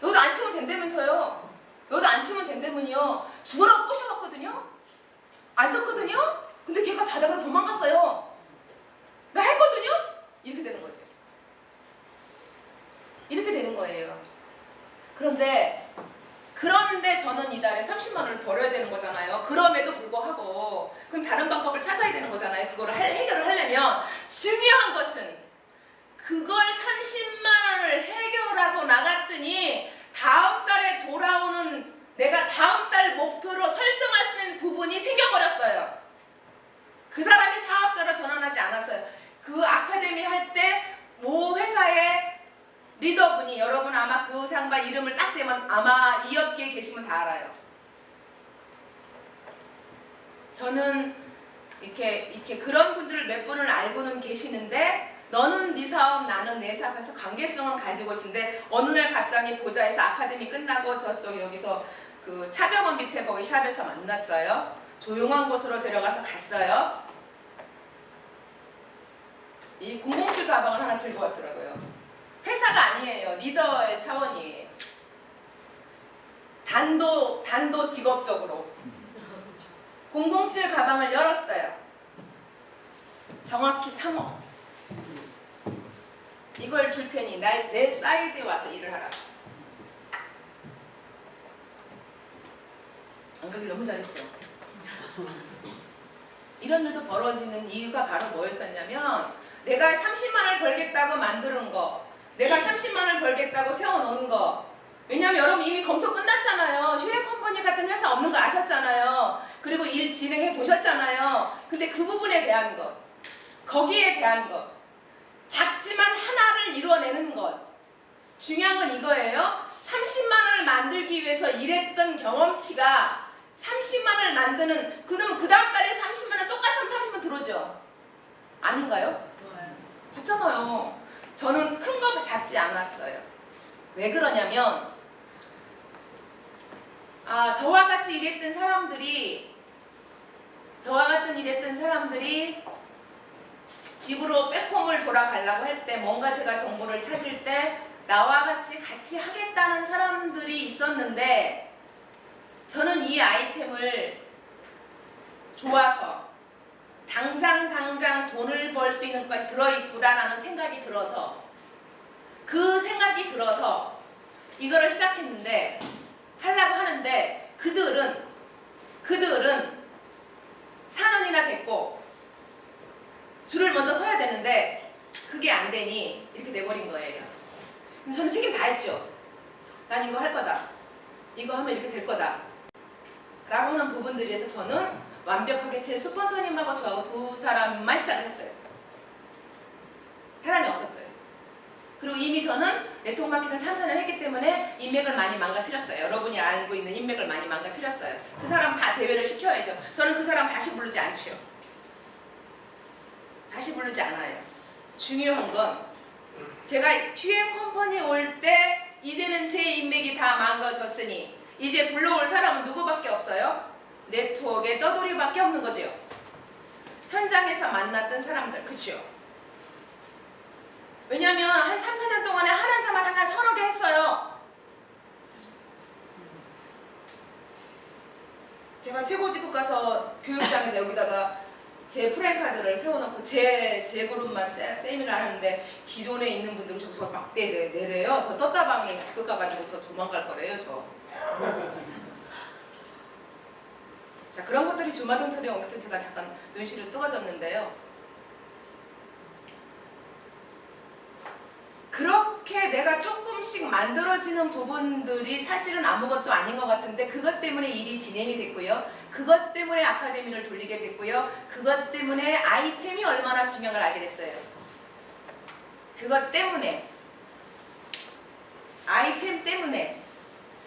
여기도 안 치면 된다면서요. 여기도 안 치면 된다면요, 죽으라고 꼬셔봤거든요. 안 쳤거든요. 근데 걔가 다다가 도망갔어요. 나 했거든요. 이렇게 되는 거죠. 이렇게 되는 거예요. 그런데 저는 이달에 30만 원을 벌어야 되는 거잖아요. 그럼에도 불구하고 그럼 다른 방법을 찾아야 되는 거잖아요. 그거를 해결을 하려면 중요한 것은 그걸 30만 원을 해결하고 나갔더니 다음 달에 돌아오는, 내가 다음 달 목표로 설정할 수 있는 부분이 생겨버렸어요. 그 사람이 사업자로 전환하지 않았어요. 그 아카데미 할 때 모 회사의 리더분이, 여러분 아마 그 장반 이름을 딱 대면 아마 이 업계에 계시면 다 알아요. 저는 이렇게 그런 분들을 몇 분을 알고는 계시는데, 너는 네 사업 나는 내 사업에서 관계성은 가지고 있는데 어느 날 갑자기 보자에서 아카데미 끝나고 저쪽 여기서 그 차병원 밑에 거기 샵에서 만났어요. 조용한 곳으로 데려가서 갔어요. 이 007 가방을 하나 들고 왔더라고요. 회사가 아니에요. 리더의 차원이에요. 단도 직업적으로 007 가방을 열었어요. 정확히 3억. 이걸 줄 테니 내 사이드에 와서 일을 하라. 안 그러기 너무 잘했죠. 이런 일도 벌어지는 이유가 바로 뭐였었냐면, 내가 30만 원을 벌겠다고 만드는 거, 내가 30만 원을 벌겠다고 세워놓은 거. 왜냐면 여러분 이미 검토 끝났잖아요. 휴행 컴퍼니 같은 회사 없는 거 아셨잖아요. 그리고 일 진행해 보셨잖아요. 근데 그 부분에 대한 것, 거기에 대한 것, 작지만 하나를 이루어내는 것. 중요한 건 이거예요. 30만 원을 만들기 위해서 일했던 경험치가 30만 원을 만드는, 그러면 그 다음 달에 30만 원 똑같이 하면 30만 원 들어오죠? 아닌가요? 봤잖아요. 저는 큰 거 잡지 않았어요. 왜 그러냐면, 저와 같이 일했던 사람들이 집으로 백홈을 돌아가려고 할 때, 뭔가 제가 정보를 찾을 때 나와 같이 하겠다는 사람들이 있었는데, 저는 이 아이템을 좋아서 당장 돈을 벌 수 있는 것까지 들어있구나라는 생각이 들어서 그 생각이 들어서 이거를 시작했는데 하려고 하는데 그들은 4년이나 됐고 줄을 먼저 서야 되는데 그게 안 되니 이렇게 돼버린 거예요. 근데 저는 책임 다 했죠. 난 이거 할 거다. 이거 하면 이렇게 될 거다. 라고 하는 부분들에서 저는 완벽하게 제 스폰서님하고 저하고 두 사람만 시작을 했어요. 사람이 없었어요. 그리고 이미 저는 네트워크 마케팅을 3, 4년 했기 때문에 인맥을 많이 망가뜨렸어요. 여러분이 알고 있는 인맥을 많이 망가뜨렸어요. 그 사람 다 제외를 시켜야죠. 저는 그 사람 다시 부르지 않지요. 다시 부르지 않아요. 중요한 건 제가 휴행 컴퍼니 올 때 이제는 제 인맥이 다 망가졌으니 이제 불러올 사람은 누구밖에 없어요? 네트워크의 떠돌이밖에 없는 거죠. 현장에서 만났던 사람들, 그치요? 왜냐면 한 3, 4년 동안에 하는 사람 한 서너 개 했어요. 제가 최고직급 가서 교육장에다 여기다가 제 프랜카드를 세워놓고 제 그룹만 세미나 하는데 기존에 있는 분들은 저기서 막 내래요. 저 떴다방에 직급 가가지고 저 도망갈 거래요, 저. 자, 그런 것들이 주마등처리 엉뚱 제가 잠깐 눈시를 뜨거졌는데요. 그렇게 내가 조금씩 만들어지는 부분들이 사실은 아무것도 아닌 것 같은데 그것 때문에 일이 진행이 됐고요. 그것 때문에 아카데미를 돌리게 됐고요. 그것 때문에 아이템이 얼마나 중요한 걸 알게 됐어요. 그것 때문에 아이템 때문에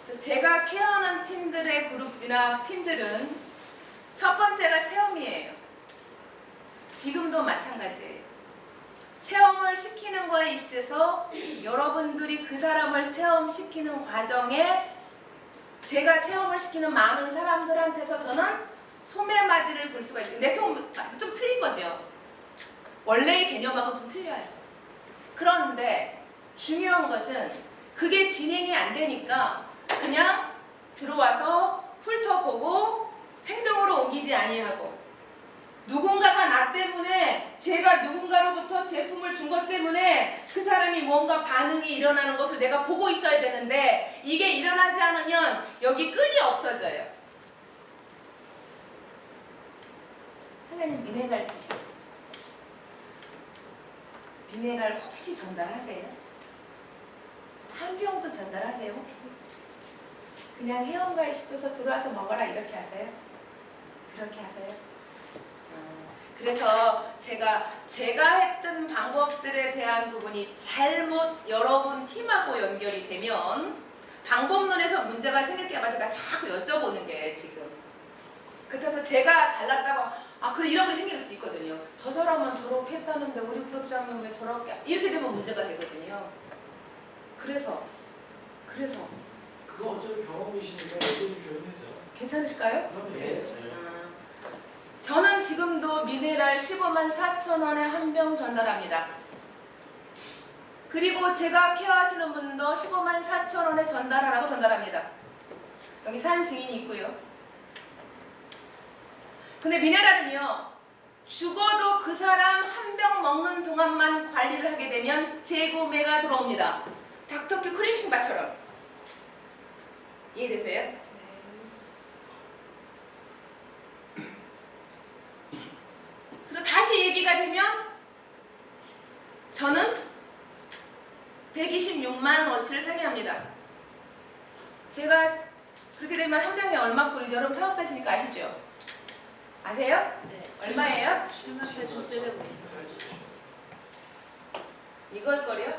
그래서 제가 케어하는 팀들의 그룹이나 팀들은 첫 번째가 체험이에요. 지금도 마찬가지예요. 체험을 시키는 거에 있어서 여러분들이 그 사람을 체험시키는 과정에 제가 체험을 시키는 많은 사람들한테서 저는 소매맞이를 볼 수가 있어요. 네트워크 좀 틀린 거죠. 원래의 개념하고 좀 틀려요. 그런데 중요한 것은 그게 진행이 안 되니까 그냥 들어와서 훑어보고 행동으로 옮기지 아니하고 누군가가 나 때문에 제가 누군가로부터 제품을 준 것 때문에 그 사람이 뭔가 반응이 일어나는 것을 내가 보고 있어야 되는데 이게 일어나지 않으면 여기 끈이 없어져요. 하나님 미네랄 드시죠? 미네랄 혹시 전달하세요? 한 병도 전달하세요 혹시? 그냥 회원가에 싶어서 들어와서 먹어라 이렇게 하세요? 그렇게 하세요? 그래서 제가 했던 방법들에 대한 부분이 잘못 여러분 팀하고 연결이 되면 방법론에서 문제가 생길 때마다 제가 자꾸 여쭤보는 게 지금 그래서 제가 잘났다고 그래 이런 게 생길 수 있거든요. 저 사람은 저렇게 했다는데 우리 그룹장은 왜 저렇게 이렇게 되면 문제가 되거든요. 그래서 그거 어차피 경험이시니까 얘기해 주셔야 되죠. 괜찮으실까요? 네. 저는 지금도 미네랄 15만 4천 원에 한 병 전달합니다. 그리고 제가 케어하시는 분도 15만 4천 원에 전달하라고 전달합니다. 여기 사진 증인이 있고요. 근데 미네랄은요. 죽어도 그 사람 한 병 먹는 동안만 관리를 하게 되면 재구매가 들어옵니다. 닥터큐 크린싱바처럼. 이해되세요? 그래서 다시 얘기가 되면 저는 126만 원치를 상회합니다. 제가 그렇게 되면 한 병에 얼마 꼴이죠? 여러분 사업자시니까 아시죠? 아세요? 네. 얼마예요? 78,750원. 이걸 거려? 네.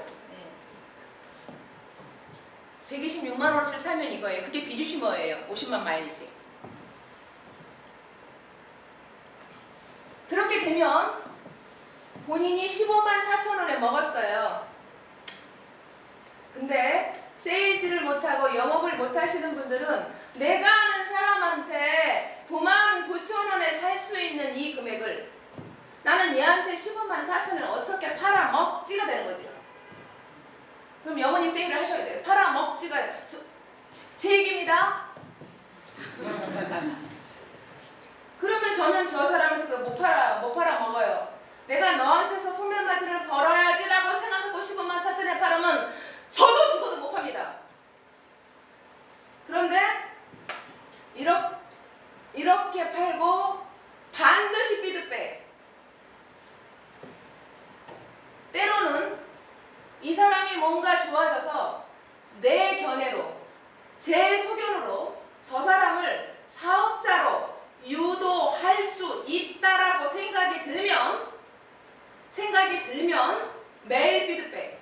126만 원치를 사면 이거예요. 그게 비주시머예요. 50만 마일리지. 그렇게 되면 본인이 15만 4천 원에 먹었어요. 근데 세일즈를 못하고 영업을 못하시는 분들은 내가 아는 사람한테 9만 9천 원에 살 수 있는 이 금액을 나는 얘한테 15만 4천 원에 어떻게 팔아먹지가 되는 거죠. 그럼 영원히 세일을 하셔야 돼요. 팔아먹지가 제 얘기입니다. 그러면 저는 저 사람한테 못 팔아 먹어요. 내가 너한테서 소매맞이를 벌어야지라고 생각하고 15만 4천에 팔으면 뭔가 좋아져서 내 견해로, 제 소견으로 저 사람을 사업자로 유도할 수 있다라고 생각이 들면 매일 피드백.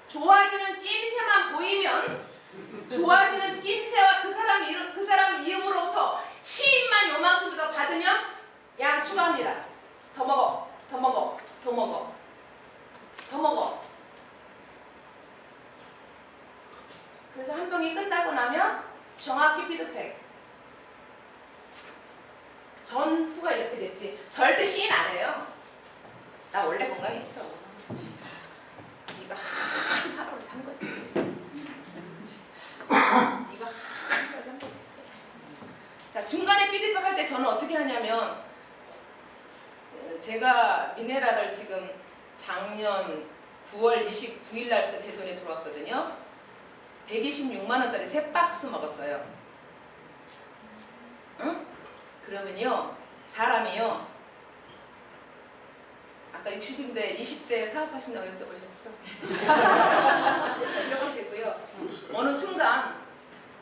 좋아지는 낌새만 보이면 좋아지는 낌새와 그 사람 이름으로부터 시인만 요만큼 더 받으면 양 추가합니다. 더 먹어, 더 먹어, 더 먹어, 더 먹어. 그래서 한 병이 끝나고 나면 정확히 피드백. 전후가 이렇게 됐지. 절대 시인 안 해요. 나 원래 건강했어. 네가 아주 사람을 산 거지. 네가 아주 사람을 산 거지. 자, 중간에 피드백 할 때 저는 어떻게 하냐면 제가 미네랄을 지금 작년 9월 29일 날부터 제 손에 들어왔거든요. 126만 원짜리 3박스 먹었어요. 응? 그러면요, 사람이요, 아까 60인데 20대 사업하신다고 여쭤보셨죠? 이러면 되고요. 어느 순간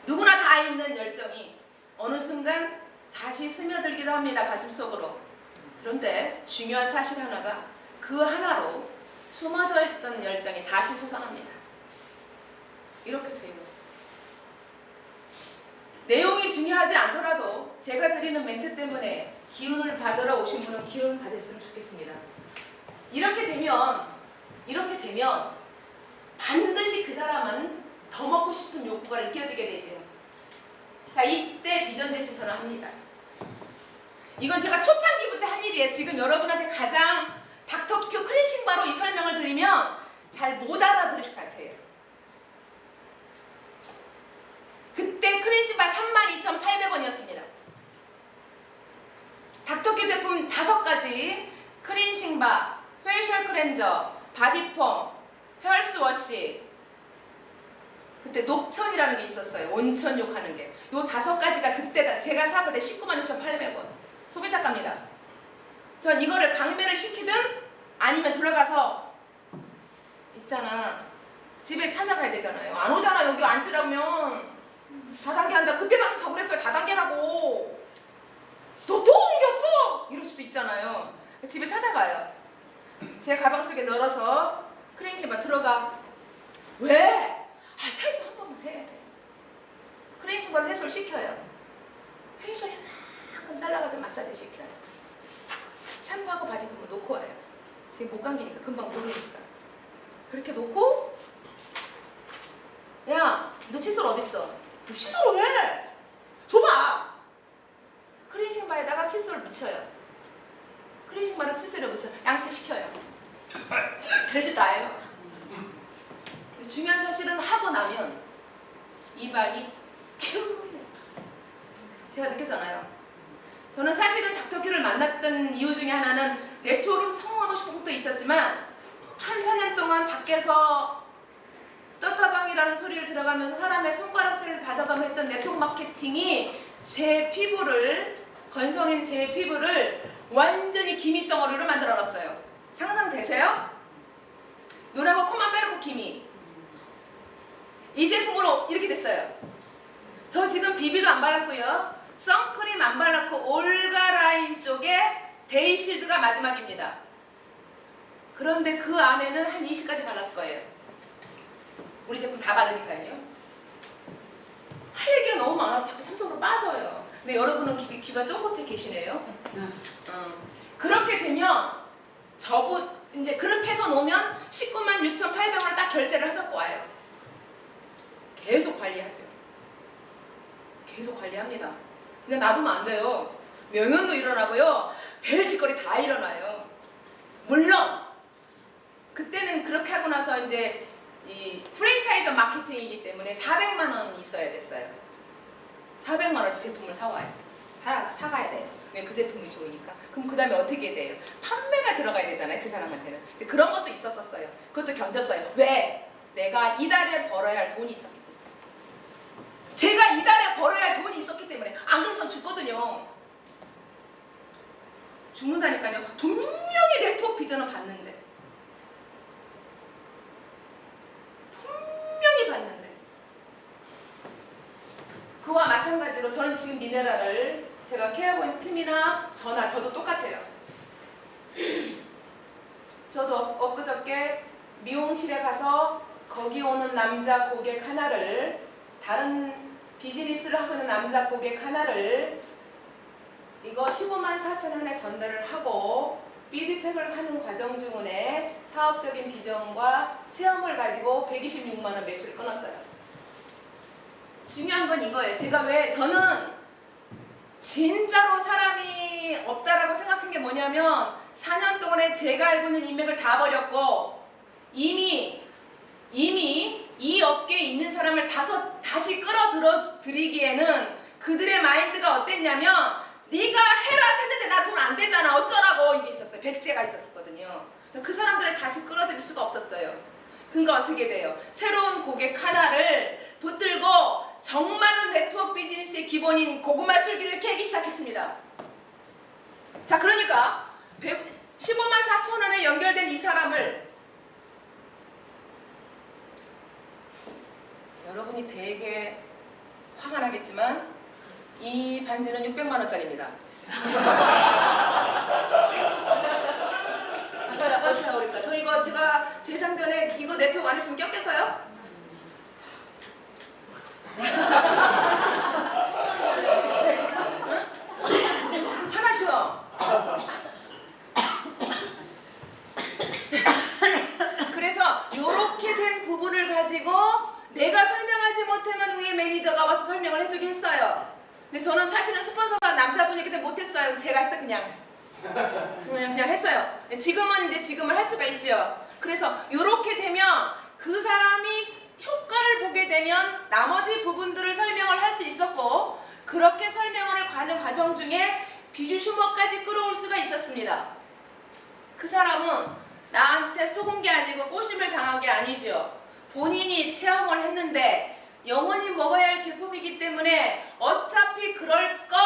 누구나 다 있는 열정이 어느 순간 다시 스며들기도 합니다, 가슴속으로. 그런데 중요한 사실 하나가 그 하나로 숨어져 있던 열정이 다시 솟아납니다. 이렇게 돼요. 내용이 중요하지 않더라도 제가 드리는 멘트 때문에 기운을 받으러 오신 분은 기운 받으셨으면 좋겠습니다. 이렇게 되면 반드시 그 사람은 더 먹고 싶은 욕구가 느껴지게 되죠. 자, 이때 비전 제시처럼 합니다. 이건 제가 초창기부터 한 일이에요. 지금 여러분한테 가장 닥터큐 클렌싱바로 이 설명을 드리면 잘 못 알아들으실 것 같아요. 그때 클렌싱바 32,800원이었습니다. 닥터큐 제품 5가지, 클렌싱바, 페이셜 클렌저, 바디폼, 헤얼스워시, 그때 녹천이라는 게 있었어요. 온천욕 하는 게. 요 5가지가 그때 제가 사볼 때 196,800원. 소비자가입니다. 전 이거를 강매를 시키든 아니면 들어가서 있잖아, 집에 찾아가야 되잖아요. 안 오잖아. 여기 앉으라면 다단계 한다. 그때 당시 더 그랬어요. 다단계라고. 너 또 옮겼어? 이럴 수도 있잖아요. 집에 찾아가요. 제 가방 속에 넣어서 클렌징바 들어가. 왜? 아, 세수 한 번만 해. 클렌징바로 세수를 시켜요. 페이셜 이만큼 잘라가지고 마사지 시켜요. 샴푸하고 바디폼을 놓고 와요. 지금 못 감기니까 금방 모르니까. 그렇게 놓고, 야, 너 칫솔 어딨어? 너 칫솔을 왜? 줘봐. 클렌징바에다가 칫솔을 묻혀요. 클렌징바를 칫솔에 묻혀 양치시켜요. 별짓 다 해요. 중요한 사실은 하고 나면 입안이 개운해. 제가 느꼈잖아요. 저는 사실은 닥터큐를 만났던 이유 중에 하나는 네트워크에서 성공하고 싶은 것도 있었지만 3, 4년 동안 밖에서 떴다방이라는 소리를 들어가면서 사람의 손가락질을 받아가며 했던 네트워크 마케팅이 제 피부를, 건성인 제 피부를 완전히 기미덩어리로 만들어놨어요. 상상되세요? 눈하고 코만 빼놓고 기미. 이 제품으로 이렇게 됐어요. 저 지금 비비도 안 발랐고요. 선크림 안 발랐고 올가 라인 쪽에 데이실드가 마지막입니다. 그런데 그 안에는 한 20가지 발랐을 거예요. 우리 제품 다 바르니까요. 할 얘기가 너무 많아서 자꾸 삼성으로 빠져요. 근데 여러분은 귀가 쫑긋해 계시네요. 그렇게 되면 이제 그렇게 해서 놓으면 196,800원을 딱 결제를 해갖고 와요. 계속 관리하죠. 계속 관리합니다. 그냥 놔두면 안 돼요. 명연도 일어나고요. 별짓거리 다 일어나요. 물론 그때는 그렇게 하고 나서 이제 이 프랜차이즈 마케팅이기 때문에 400만 원이 있어야 됐어요. 400만 원치 제품을 사와요. 사가야 돼요. 왜? 그 제품이 좋으니까. 그럼 그 다음에 어떻게 돼요? 판매가 들어가야 되잖아요. 그 사람한테는. 이제 그런 것도 있었어요. 그것도 견뎠어요. 왜? 내가 이달에 벌어야 할 돈이 있었기 때문에. 제가 이달에 벌어야 할 돈이 있었기 때문에. 안 그러면 전 죽거든요. 죽는다니까요. 분명히 네트워크 비전은 받는데 저는 지금 미네랄을 제가 케어하고 있는 팀이나 저도 똑같아요. 저도 엊그저께 미용실에 가서 거기 오는 남자 고객 하나를, 다른 비즈니스를 하고 있는 남자 고객 하나를 이거 15만 4천 원에 전달을 하고 비드팩을 하는 과정 중에 사업적인 비전과 체험을 가지고 126만 원 매출을 끊었어요. 중요한 건 이거예요. 저는 진짜로 사람이 없다라고 생각한 게 뭐냐면 4년 동안에 제가 알고 있는 인맥을 다 버렸고 이미 이 업계에 있는 사람을 다시 끌어들여 드리기에는 그들의 마인드가 어땠냐면 네가 해라 했는데 나 돈 안 되잖아 어쩌라고 이게 있었어요. 백제가 있었거든요. 그 사람들을 다시 끌어들일 수가 없었어요. 그러니까 어떻게 돼요? 새로운 고객 하나를 붙들고 정말로 네트워크 비즈니스의 기본인 고구마 줄기를 캐기 시작했습니다. 자, 그러니까 15만 4천 원에 연결된 이 사람을 여러분이 되게 화가 나겠지만 이 반지는 600만 원짜리입니다. 어찌 그러니까 저 이거 제가 재상전에 이거 네트워크 안 했으면 꼈겠어요? 화나죠? 그래서 이렇게 된 부분을 가지고 내가 설명하지 못하면 위에 매니저가 와서 설명을 해주게 했어요. 근데 저는 사실은 스폰서가 남자분이기 때문에 못했어요. 제가 했어요. 그냥 했어요. 지금은 할 수가 있죠. 그래서 이렇게 되면 그 사람이 효과를 보게 되면 나머지 부분들을 설명을 할 수 있었고, 그렇게 설명을 가는 과정 중에 비주슈머까지 끌어올 수가 있었습니다. 그 사람은 나한테 속은 게 아니고 꼬심을 당한 게 아니죠. 본인이 체험을 했는데 영원히 먹어야 할 제품이기 때문에 어차피 그럴 거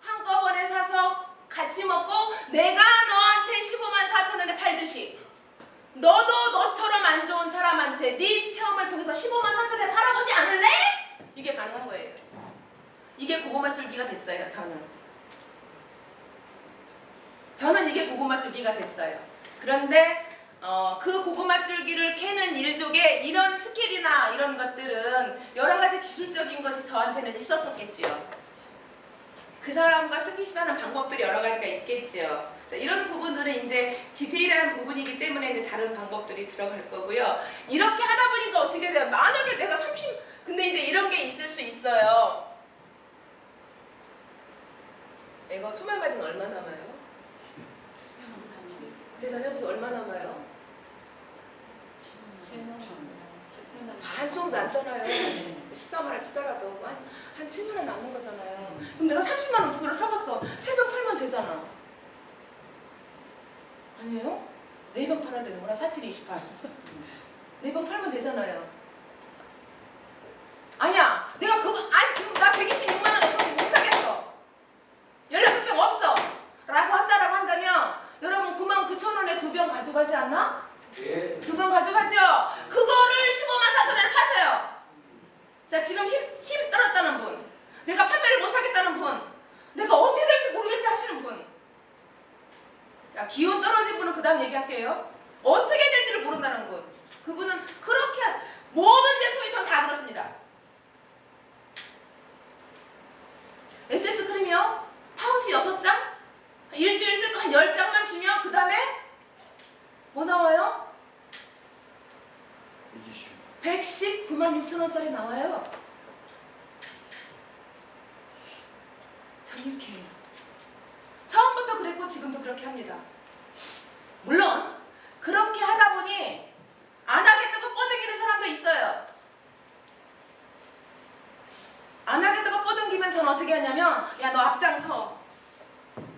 한꺼번에 사서 같이 먹고 내가 너한테 15만 4천 원에 팔듯이 너도 너처럼 안 좋은 사람한테 네 체험을 통해서 15만 4천 원에 팔아보지 않을래? 이게 가능한 거예요. 이게 고구마 줄기가 됐어요. 저는 이게 고구마 줄기가 됐어요. 그런데 그 고구마 줄기를 캐는 일족에 이런 스킬이나 이런 것들은 여러 가지 기술적인 것이 저한테는 있었었겠죠. 그 사람과 스킨십하는 방법들이 여러 가지가 있겠죠. 자, 이런 부분들은 이제 디테일한 부분이기 때문에 이제 다른 방법들이 들어갈 거고요. 이렇게 하다 보니까 어떻게 돼요? 만약에 내가 근데 이제 이런 게 있을 수 있어요. 이거 소매 바지는 얼마 남아요? 계산해보세요. 얼마 남아요? 반 정도 남잖아요. 13만 원 치더라도 한 7만 원 남는 거잖아요. 그럼 내가 30만 원 돈으로 사봤어. 3병 팔면 되잖아. 아니에요? 4병 팔아야 되는구나. 47, 28. 4병 팔면 되잖아요. 아니야. 내가 지금 나 126만 원 없어서 못하겠어. 16병 없어. 라고 한다면 여러분 99,000원에 2병 가져가지 않나? 예. 2병 가져가죠? 그거를 15만 4천 원에 파세요. 자, 지금 힘 떨었다는 분, 내가 판매를 못하겠다는 분, 내가 어떻게 될지 모르겠어 하시는 분. 자, 기운 떨어진 분은 그 다음 얘기할게요. 어떻게 될지를 모른다는 분. 그분은 그렇게 모든 제품이 전 다 그렇습니다. SS 크림이요? 파우치 6장? 일주일 쓸 거 한 10장만 주면 그 다음에 뭐 나와요? 119만 6천 원짜리 나와요. 전 이렇게 해요. 처음부터 그랬고 지금도 그렇게 합니다. 물론 그렇게 하다 보니 안 하겠다고 뻗어기는 사람도 있어요. 안 하겠다고 뻗어기면 전 어떻게 하냐면, 야, 너 앞장서.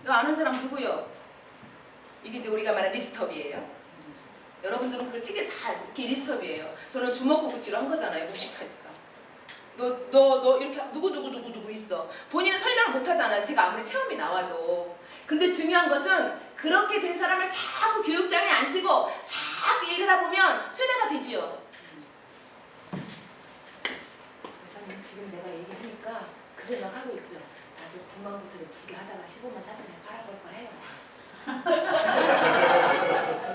너 아는 사람 누구요? 이게 이제 우리가 말하는 리스트업이에요. 여러분들은 그걸 책에 다 이렇게 리스트업이에요. 저는 주먹구구기로 한 거잖아요. 무식하니까. 너 이렇게 누구 있어. 본인은 설명을 못 하잖아요. 제가 아무리 체험이 나와도. 근데 중요한 것은 그렇게 된 사람을 자꾸 교육장에 앉히고 자꾸 얘기하다 보면 쇠뇌가 되지요. 회사님 지금 내가 얘기하니까 그 생각하고 있죠. 다음부터는 2개 하다가 15만 4천에 팔아볼까 해요.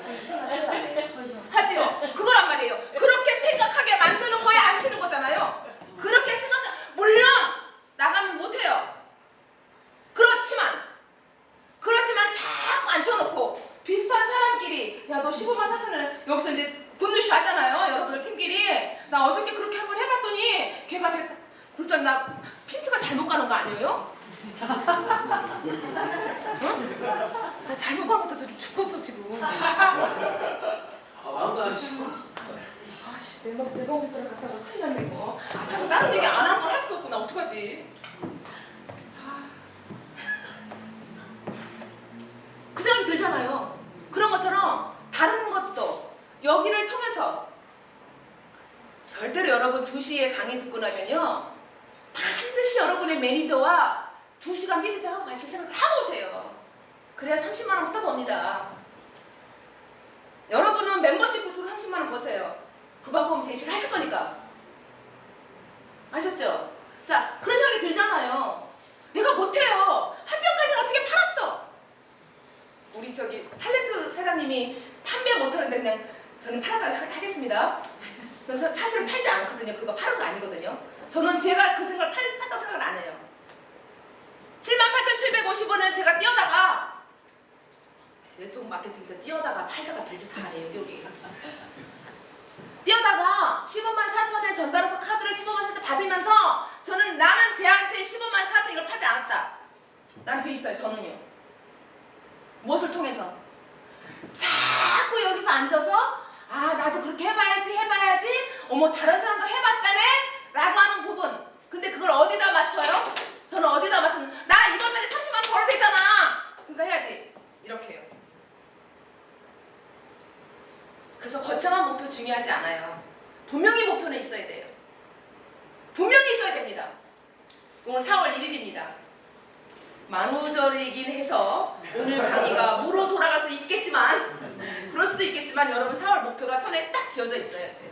지금 생각해봐요. 하지요. 그거란 말이에요. 그렇게 생각하게 만드는 거에 안 쓰는 거잖아요. 그렇게 물론 나가면 못해요. 그렇지만 자꾸 앉혀놓고 비슷한 사람끼리 야 너 15만 4천을 여기서 이제 굿뉴스 하잖아요. 여러분들 팀끼리 나 어저께 그렇게 한번 해봤더니 걔가 됐다. 그러니까 나 핀트가 잘못 가는 거 아니에요? 응? 나 잘못 가는 것도 좀 죽겠어 지금. 마음가짐. 아씨 내 몸들을 갖다가 큰일 났네 이거. 자꾸 다른 얘기 안 하면 할 수도 없구나. 어떡하지? 그 생각이 들잖아요. 그런 것처럼 다른 것도 여기를 통해서 절대로 여러분 2시에 강의 듣고 나면요 반드시 여러분의 매니저와 2시간 피드백하고 가실 생각을 하고 오세요. 그래야 30만 원부터 법니다. 여러분은 멤버십 부트로 30만 원 버세요. 그 방법 제시를 하실 거니까. 아셨죠? 자, 그런 생각이 들잖아요. 내가 못해요. 한 병까지는 어떻게 팔았어? 우리 저기 탤런트 사장님이 판매 못하는데 그냥 저는 팔았다고 하겠습니다. 저는 사실은 팔지 않거든요. 그거 파는 거 아니거든요. 저는 제가 그 생각을 팔았다고 생각을 안 해요. 78,750원을 제가 뛰어다가 네트워크 마케팅에서 뛰어다가 팔다가 별짓 다 하네요. 여기 뛰어다가 15만 4천을 전달해서 카드를 15만 4천 받으면서 저는 나는 쟤한테 15만 4천 이걸 팔지 않았다. 난 돼 있어요. 저는요. 무엇을 통해서? 자꾸 여기서 앉아서 아 나도 그렇게 해봐야지 어머 다른 사람도 해봤다네 라고 하는 부분. 근데 그걸 어디다 맞춰요? 저는 어디다 맞춰요? 나 이번 달에 30만 원 벌어야 되잖아. 그러니까 해야지. 이렇게 해요. 그래서 거창한 목표 중요하지 않아요. 분명히 목표는 있어야 돼요. 분명히 있어야 됩니다. 오늘 4월 1일입니다. 만우절이긴 해서 오늘 강의가 무로 돌아갈 수 있겠지만 그럴 수도 있겠지만 여러분 4월 목표가 손에 딱 쥐어져 있어야 돼요.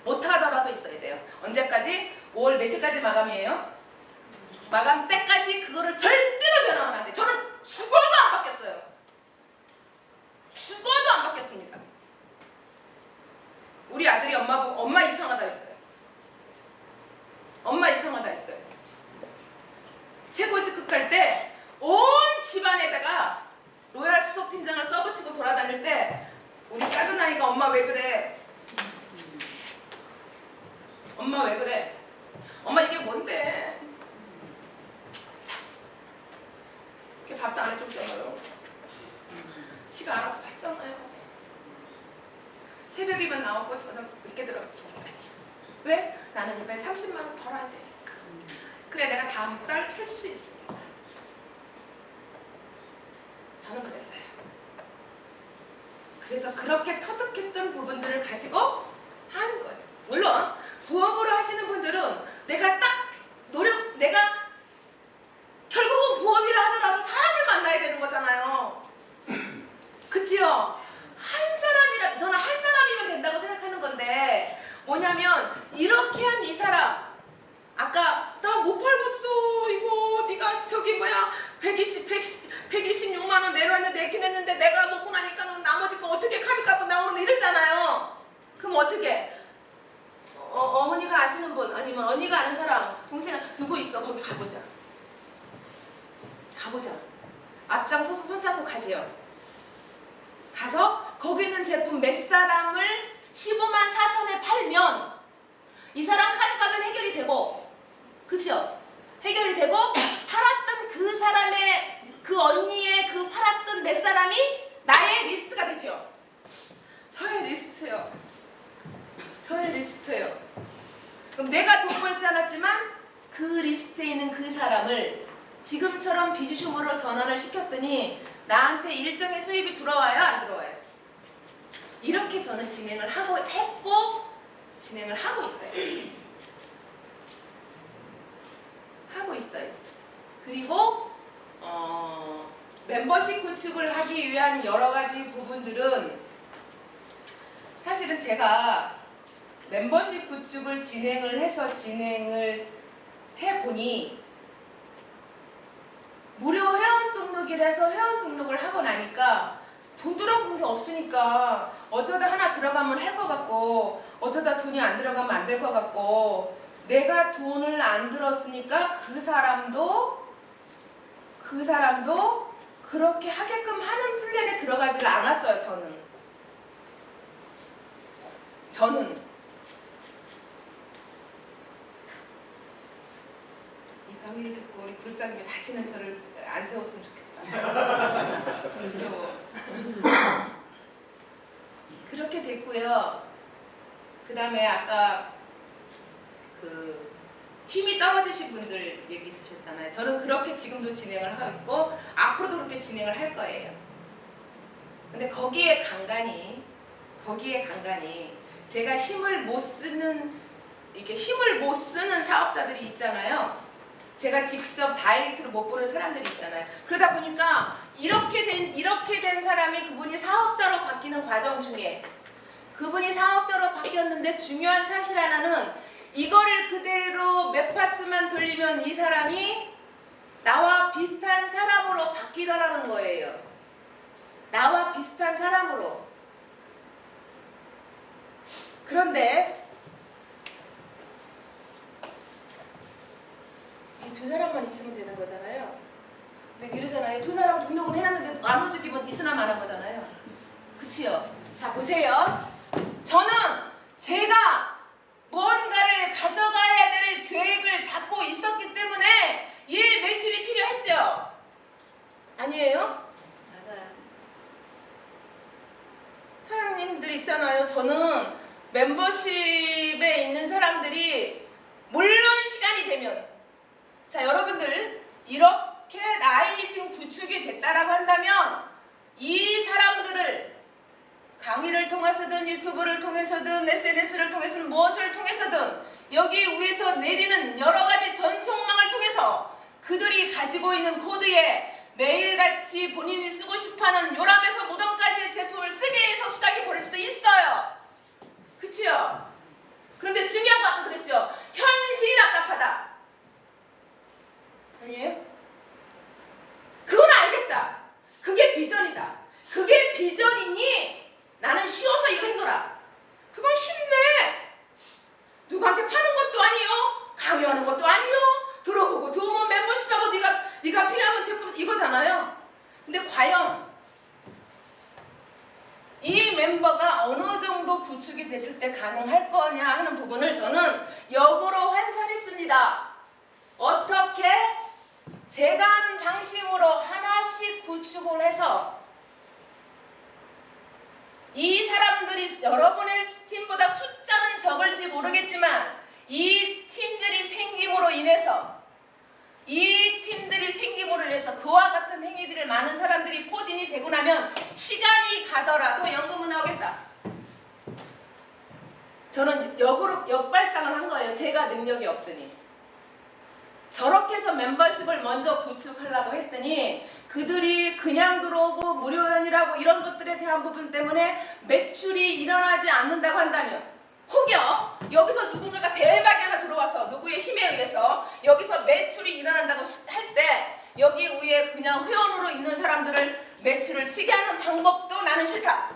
못하더라도 있어야 돼요. 언제까지? 5월 며칠까지 마감이에요? 마감 때까지 그거를 절대로 변하면 안 돼요. 저는 죽어도 안 바뀌었어요. 죽어도 안 바뀌었습니다. 우리 아들이 엄마 보고 엄마 이상하다 했어요. 엄마 이상하다 했어요. 최고 직급 갈 때 온 집안에다가 로얄 수석팀장을 써붙이고 돌아다닐 때 우리 작은 아이가 엄마 왜 그래? 엄마 왜 그래? 엄마 이게 뭔데? 이렇게 밥도 안 해줬잖아요. 지가 알아서 갔잖아요. 새벽이면 나오고 저는 늦게 들어갔으니까요. 왜? 나는 이번에 30만 원 벌어야 되니까. 그래 내가 다음 달 쓸 수 있으니까. 저는 그랬어요. 그래서 그렇게 터득했던 부분들을 가지고 하는 거예요. 물론 부업으로 하시는 분들은 내가 딱 내가 결국은 부업이라 하더라도 사람을 만나야 되는 거잖아요. 그치요? 한 사람이라도 저는 한 사람이면 된다고 생각하는 건데 뭐냐면 이렇게 한 이 사람 아까 나 못 팔겠어 이거 네가 저기 뭐야 126만 원 내놨는데 내긴 했는데 내가 먹고 나니까는 나머지 거 어떻게 카드값 나오는 이러잖아요. 그럼 어떻게? 어머니가 아시는 분 아니면 언니가 아는 사람 동생 누구 있어? 거기 가보자. 앞장서서 손잡고 가지요. 가서 거기 있는 제품 몇 사람을 15만 4천에 팔면 이 사람 카드값은 해결이 되고 그쵸? 해결이 되고 팔았던 그 사람의 그 언니의 그 팔았던 몇 사람이 나의 리스트가 되죠. 저의 리스트예요. 그럼 내가 돈 벌지 않았지만 그 리스트에 있는 그 사람을 지금처럼 비주쇼으로 전환을 시켰더니 나한테 일정의 수입이 들어와요? 안 들어와요? 이렇게 저는 진행을 하고 있어요. 그리고 멤버십 구축을 하기 위한 여러 가지 부분들은 사실은 제가 멤버십 구축을 진행을 해보니 무료 회원 등록이라서 회원 등록을 하고 나니까 돈 들어간 게 없으니까 어쩌다 하나 들어가면 할 것 같고 어쩌다 돈이 안 들어가면 안 될 것 같고 내가 돈을 안 들었으니까 그 사람도 그렇게 하게끔 하는 플랜에 들어가질 않았어요. 저는 이 강의를 듣고 우리 그룹장님이 다시는 저를 안 세웠으면 좋겠다. 두려워. 그렇게 됐고요. 그 다음에 아까 그 힘이 떨어지신 분들 얘기 있으셨잖아요. 저는 그렇게 지금도 진행을 하고 있고 앞으로도 그렇게 진행을 할 거예요. 근데 거기에 간간히 제가 힘을 못 쓰는 사업자들이 있잖아요. 제가 직접 다이렉트로 못 보는 사람들이 있잖아요. 그러다 보니까 이렇게 된 사람이 그분이 사업자로 바뀌는 과정 중에 그분이 사업자로 바뀌었는데 중요한 사실 하나는 이거를 그대로 몇 파스만 돌리면 이 사람이 나와 비슷한 사람으로 바뀌더라는 거예요. 나와 비슷한 사람으로. 그런데 이 두 사람만 있으면 되는 거잖아요. 근데 이러잖아요. 두 사람 등록은 해놨는데 나머지기만 있으나 마는 거잖아요. 그치요? 자 보세요. 저는 제가 무언가를 가져가야 될 계획을 잡고 있었기 때문에 이 매출이 필요했죠? 아니에요? 맞아요. 사장님들 있잖아요. 저는 멤버십에 있는 사람들이 물론 시간이 되면 자 여러분들 이렇게 나이 지금 구축이 됐다라고 한다면 이 사람들을 강의를 통해서든 유튜브를 통해서든 SNS를 통해서든 무엇을 통해서든 여기 위에서 내리는 여러 가지 전송망을 통해서 그들이 가지고 있는 코드에 매일같이 본인이 쓰고 싶어하는 요람에서 무덤까지의 제품을 쓰게 해서 수당이 보낼 수도 있어요. 그치요? 그런데 중요한 거 아까 그랬죠? 현실이 답답하다. 아니에요? 그건 알겠다. 그게 비전이다. 그게 비전이니 나는 쉬워서 이걸 했노라. 그건 쉽네. 누구한테 파는 것도 아니요. 강요하는 것도 아니요. 들어보고 좋으면 멤버십하고 네가 필요하면 제품 이거잖아요. 근데 과연 이 멤버가 어느 정도 구축이 됐을 때 가능할 거냐 하는 부분을 저는 역으로 환산했습니다. 어떻게? 제가 하는 방식으로 하나씩 구축을 해서 이 사람들이 여러분의 팀보다 숫자는 적을지 모르겠지만 이 팀들이 생김으로 인해서 그와 같은 행위들을 많은 사람들이 포진이 되고 나면 시간이 가더라도 연금은 나오겠다. 저는 역발상을 한 거예요. 제가 능력이 없으니. 저렇게 해서 멤버십을 먼저 구축하려고 했더니 그들이 그냥 들어오고 무료연이라고 이런 것들에 대한 부분 때문에 매출이 일어나지 않는다고 한다면 혹여 여기서 누군가가 대박이 하나 들어와서 누구의 힘에 의해서 여기서 매출이 일어난다고 할 때 여기 위에 그냥 회원으로 있는 사람들을 매출을 치게 하는 방법도 나는 싫다.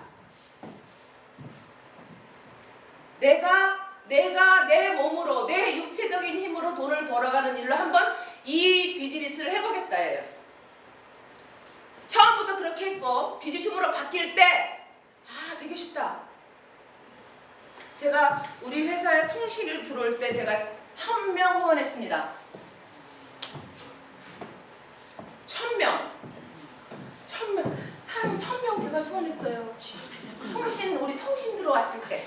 내가 내 몸으로 내 육체적인 힘으로 돈을 벌어가는 일로 한번 이 비즈니스를 해보겠다예요. 처음부터 그렇게 했고 비즈니스로 바뀔 때 되게 쉽다. 제가 우리 회사에 통식을 들어올 때 제가 1000명 후원했습니다. 1000명 한 1000명 제가 후원했어요. 우리 통신 들어왔을 때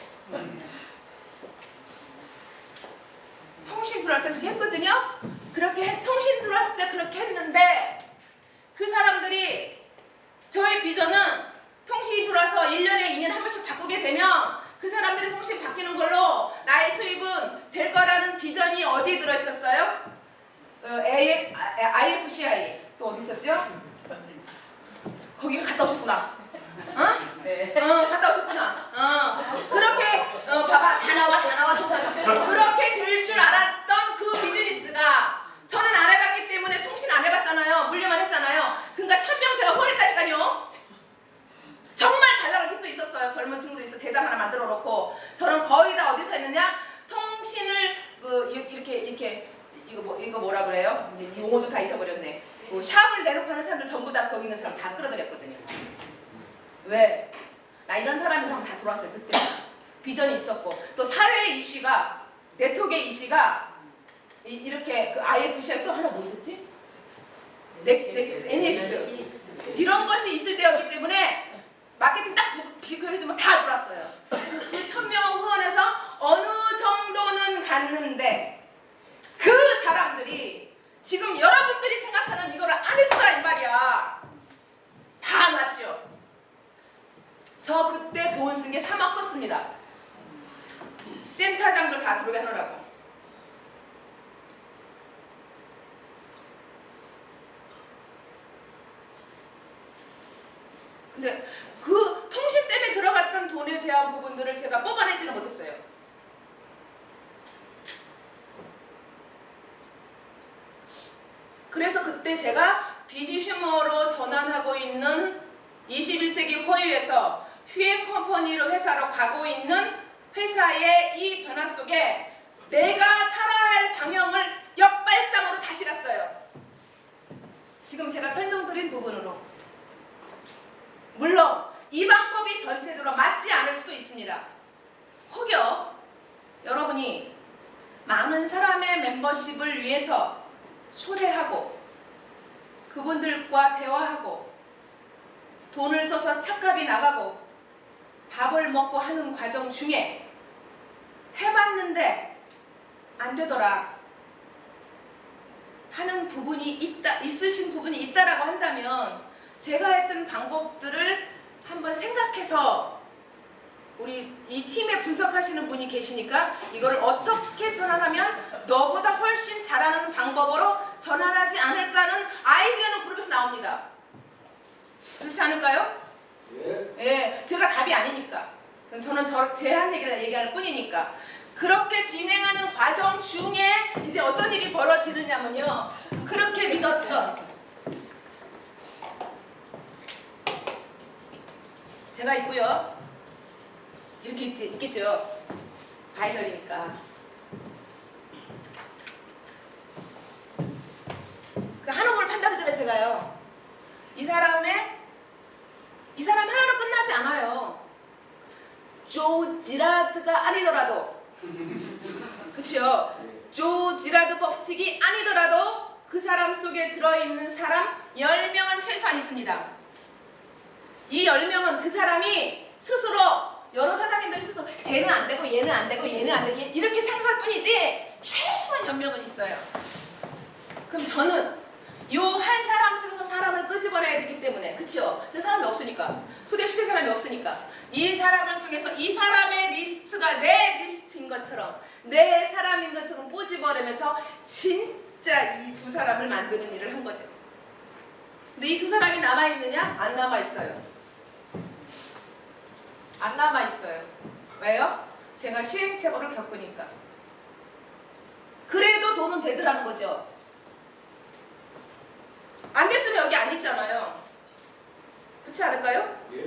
통신 들어올 때 그렇게 했거든요. 그렇게 통신 들어왔을 때 그렇게 했는데 그 사람들이 저의 비전은 통신이 들어와서 1년에 2년에 한 번씩 바꾸게 되면 그 사람들이 통신 바뀌는 걸로 나의 수입은 될 거라는 비전이 어디에 들어있었어요? IFCI 또 어디 있었죠? 거기 갔다 오셨구나. 네. 갔다 오셨구나. 그렇게 봐봐 다 나와 세상에. 그렇게 될 줄 알았던 그 비즈니스가 저는 안 해봤기 때문에 통신 안 해봤잖아요. 물려만 했잖아요. 비즈니스 대장 하나 만들어 놓고 저는 거의 다 어디서 했느냐? 통신을 이렇게 이거 뭐라 그래요? 이제 용어도 다 잊어버렸네. 그 샵을 내놓고 하는 사람들 전부 다 거기 있는 사람 다 끌어들였거든요. 왜? 나 이런 사람이 다 들어왔어요. 그때 비전이 있었고 또 사회의 이슈가 네트워크의 이슈가 이렇게 그 IFC가 또 하나 뭐 있었지? NEXT 이런 것이 있을 때였기 때문에 마케팅 딱 비교해주면 다 들어왔어요. 그 1000명 후원해서 어느 정도는 갔는데 그 사람들이 지금 여러분들이 생각하는 이거를 안 해주더라 이 말이야. 다 안 왔죠. 저 그때 돈 쓴 게 3억 썼습니다. 센터장들 다 들어오게 하느라고. 근데 그 통신 때문에 들어갔던 돈에 대한 부분들을 제가 뽑아내지는 못했어요. 그래서 그때 제가 비즈슈머로 전환하고 있는 21세기 호위에서 휴행 컴퍼니로 회사로 가고 있는 회사의 이 변화 속에 내가 살아야 할 방향을 역발상으로 다시 갔어요. 지금 제가 설명드린 부분으로. 물론 이 방법이 전체적으로 맞지 않을 수도 있습니다. 혹여 여러분이 많은 사람의 멤버십을 위해서 초대하고 그분들과 대화하고 돈을 써서 착값이 나가고 밥을 먹고 하는 과정 중에 해봤는데 안 되더라 하는 부분이 있으신 부분이 있다라고 한다면 제가 했던 방법들을 한번 생각해서 우리 이 팀에 분석하시는 분이 계시니까 이거를 어떻게 전환하면 너보다 훨씬 잘하는 방법으로 전환하지 않을까는 아이디어는 그룹에서 나옵니다. 그렇지 않을까요? 예, 제가 답이 아니니까. 저는 제한 얘기할 뿐이니까. 그렇게 진행하는 과정 중에 이제 어떤 일이 벌어지느냐면요. 그렇게 믿었던 제가 있고요. 이렇게 있겠죠. 바이널이니까. 그 한옥을 판다는 전에 제가요. 이 사람 하나로 끝나지 않아요. 조 지라드가 아니더라도 그치요. 조 지라드 법칙이 아니더라도 그 사람 속에 들어있는 사람 10명은 최소한 있습니다. 이 10명은 그 사람이 스스로 여러 사장님들 스스로 쟤는 안 되고 얘는 안 되고 얘는 안 되고 이렇게 생각할 뿐이지 최소한 10명은 있어요. 그럼 저는 요 한 사람 속에서 사람을 끄집어내야 되기 때문에 그치요? 저 사람이 없으니까 소개시킬 사람이 없으니까 이 사람을 속에서 이 사람의 리스트가 내 리스트인 것처럼 내 사람인 것처럼 꼬집어내면서 진짜 이 두 사람을 만드는 일을 한 거죠. 근데 이 두 사람이 남아있느냐? 안 남아있어요. 안 남아있어요. 왜요? 제가 시행착오를 겪으니까. 그래도 돈은 되더라는 거죠. 안 됐으면 여기 안 있잖아요. 그렇지 않을까요? 예.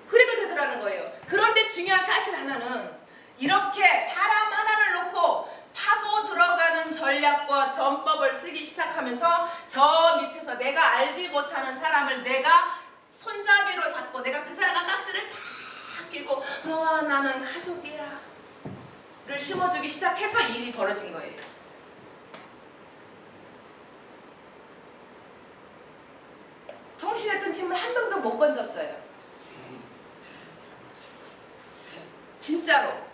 그래도 되더라는 거예요. 그런데 중요한 사실 하나는 이렇게 사람 하나를 놓고 파고 들어가는 전략과 전법을 쓰기 시작하면서 저 밑에서 내가 알지 못하는 사람을 내가 손잡이로 잡고 내가 그 사람과 깍지를 다 끼고 너와 나는 가족이야 를 심어주기 시작해서 일이 벌어진 거예요. 통신했던 팀을 한 명도 못 건졌어요. 진짜로.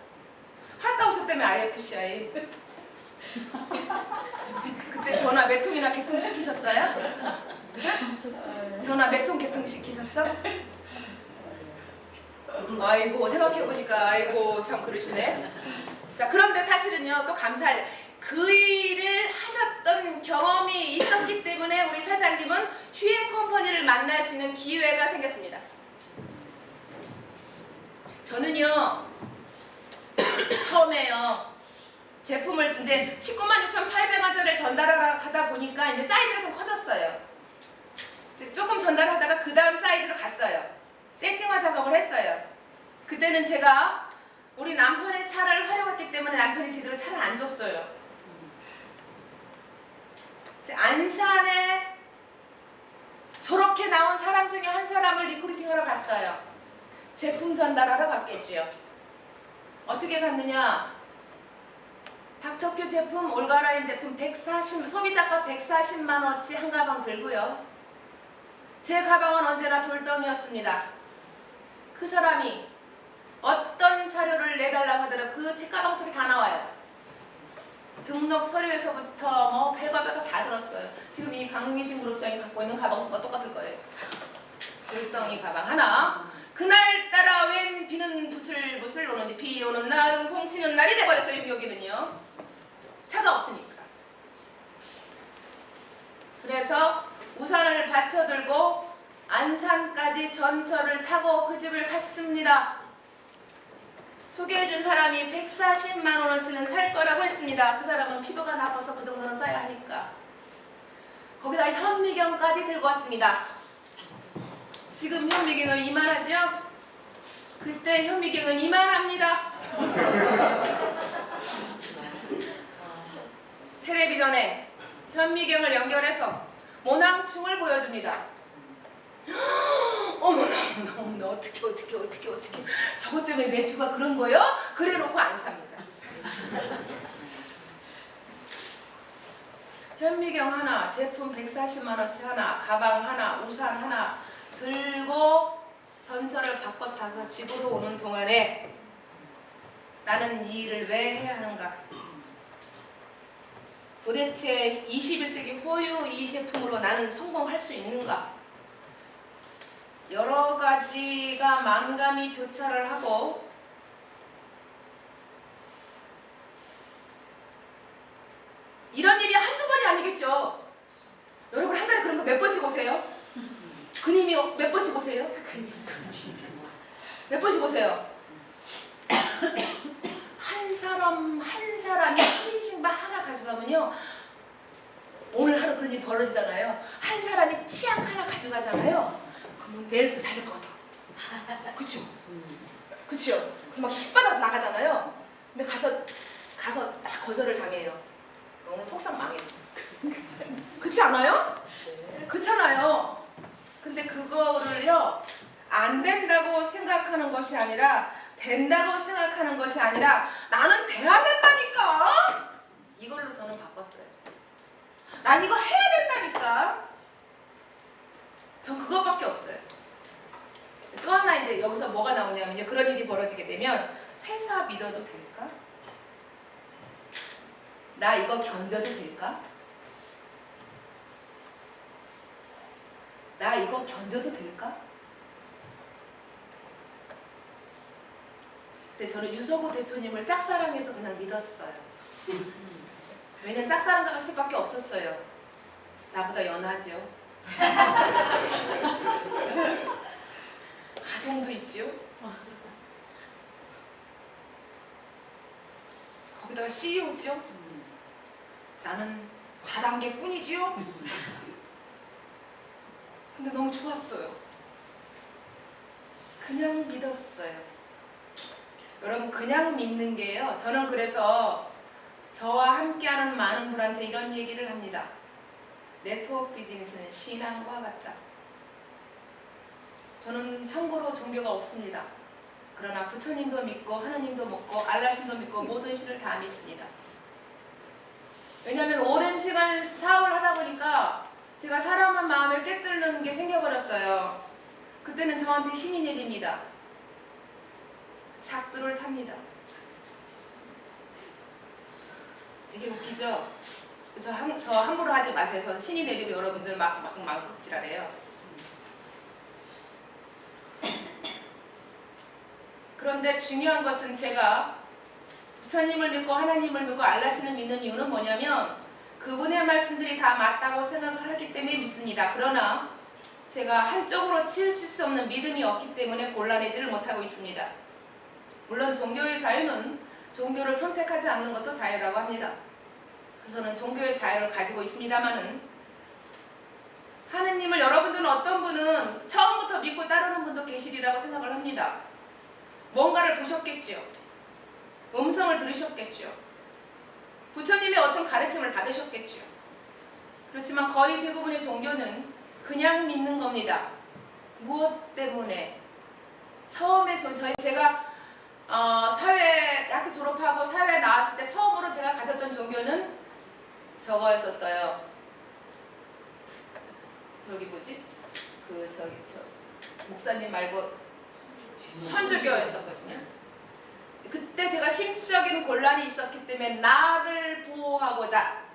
갔다 오셨다며 IFCI. 그때 전화 몇 통이나 개통시키셨어요? 전화 몇 통 개통시키셨어? 아이고 생각해보니까 아이고 참 그러시네. 자 그런데 사실은요 또 감사할 그 일을 하셨던 경험이 있었기 때문에 우리 사장님은 휴행 컴퍼니를 만날 수 있는 기회가 생겼습니다. 저는요 처음에요 제품을 이제 196,800원짜리를 전달하러 가다 보니까 이제 사이즈가 좀 커졌어요. 조금 전달하다가 그 다음 사이즈로 갔어요. 세팅화 작업을 했어요. 그때는 제가 우리 남편의 차를 활용했기 때문에 남편이 제대로 차를 안 줬어요. 안산에 저렇게 나온 사람 중에 한 사람을 리크루팅하러 갔어요. 제품 전달하러 갔겠지요. 어떻게 갔느냐? 닥터큐 제품, 올가라인 제품 140, 소비자가 140만 원치 한 가방 들고요. 제 가방은 언제나 돌덩이였습니다. 그 사람이 어떤 자료를 내달라고 하더라도 그 책가방 속에 다 나와요. 등록 서류에서부터 뭐 별거 다 들었어요. 지금 이 강미진 그룹장이 갖고 있는 가방 수가 똑같을 거예요. 돌덩이 가방 하나. 그날따라 웬 비는 부슬부슬 오는지 비 오는 날은 콩치는 날이 돼버렸어요. 여기는요. 차가 없으니까. 그래서 우산을 받쳐들고 안산까지 전철을 타고 그 집을 갔습니다. 소개해준 사람이 140만 원어치는 살 거라고 했습니다. 그 사람은 피부가 나빠서 그 정도는 써야 하니까. 거기다 현미경까지 들고 왔습니다. 지금 현미경은 이만하죠? 그때 현미경은 이만합니다. 텔레비전에 현미경을 연결해서 모낭충을 보여줍니다. 어머나 어떻게 저것 때문에 내 피부가 그런 거요? 그래놓고 안 삽니다. 현미경 하나, 제품 140만 원치 하나, 가방 하나, 우산 하나 들고 전철을 바꿔 타서 집으로 오는 동안에 나는 이 일을 왜 해야 하는가? 도대체 21세기 호유 이 제품으로 나는 성공할 수 있는가? 여러 가지가 만감이 교차를 하고 이런 일이 한두 번이 아니겠죠. 여러분 한 달에 그런 거 몇 번씩 오세요? 그님이 몇 번씩 오세요? 몇 번씩 오세요? 한 사람이 클린싱만 하나 가져가면요. 오늘 하루 그런 일이 벌어지잖아요. 한 사람이 치약 하나 가져가잖아요. 그러면 내일부터 잘 될 것 같아. 그쵸? 그쵸? 그래서 막 힘받아서 나가잖아요. 근데 가서 딱 거절을 당해요. 오늘 톡상 망했어. 그렇지 않아요? 그렇잖아요. 근데 그거를요 안 된다고 생각하는 것이 아니라 된다고 생각하는 것이 아니라 나는 돼야 된다니까. 이걸로 저는 바꿨어요. 난 이거 해야 된다니까. 전 그것밖에 없어요. 또 하나 이제 여기서 뭐가 나오냐면요. 그런 일이 벌어지게 되면 회사 믿어도 될까? 나 이거 견뎌도 될까? 나 이거 견뎌도 될까? 근데 저는 유서구 대표님을 짝사랑해서 그냥 믿었어요. 왜냐면 짝사랑가가 수밖에 없었어요. 나보다 연하죠. 가정도 있죠. 거기다가 CEO죠. 나는 다단계꾼이지요. 근데 너무 좋았어요. 그냥 믿었어요. 여러분 그냥 믿는 게요. 저는 그래서 저와 함께하는 많은 분한테 이런 얘기를 합니다. 네트워크 비즈니스는 신앙과 같다. 저는 참고로 종교가 없습니다. 그러나 부처님도 믿고 하느님도 믿고 알라신도 믿고 모든 신을 다 믿습니다. 왜냐하면 오랜 시간 사업을 하다 보니까 제가 사람의 마음을 깨뜨리는 게 생겨버렸어요. 그때는 저한테 신이 내립니다. 작두를 탑니다. 되게 웃기죠? 저 함부로 하지 마세요. 저 신이 내리면 여러분들 막 지랄해요. 그런데 중요한 것은 제가 부처님을 믿고 하나님을 믿고 알라신을 믿는 이유는 뭐냐면 그분의 말씀들이 다 맞다고 생각을 하기 때문에 믿습니다. 그러나 제가 한쪽으로 치우칠 수 없는 믿음이 없기 때문에 곤란해지를 못하고 있습니다. 물론 종교의 자유는 종교를 선택하지 않는 것도 자유라고 합니다. 그래서 저는 종교의 자유를 가지고 있습니다만은 하느님을 여러분들은 어떤 분은 처음부터 믿고 따르는 분도 계시리라고 생각을 합니다. 뭔가를 보셨겠죠. 음성을 들으셨겠죠. 부처님의 어떤 가르침을 받으셨겠죠. 그렇지만 거의 대부분의 종교는 그냥 믿는 겁니다. 무엇 때문에? 처음에 제가 학교 졸업하고 사회 나왔을 때 처음으로 제가 가졌던 종교는 저거였었어요. 저기 뭐지? 목사님 말고 천주교였었거든요. 그때 제가 심적인 곤란이 있었기 때문에 나를 보호하고자,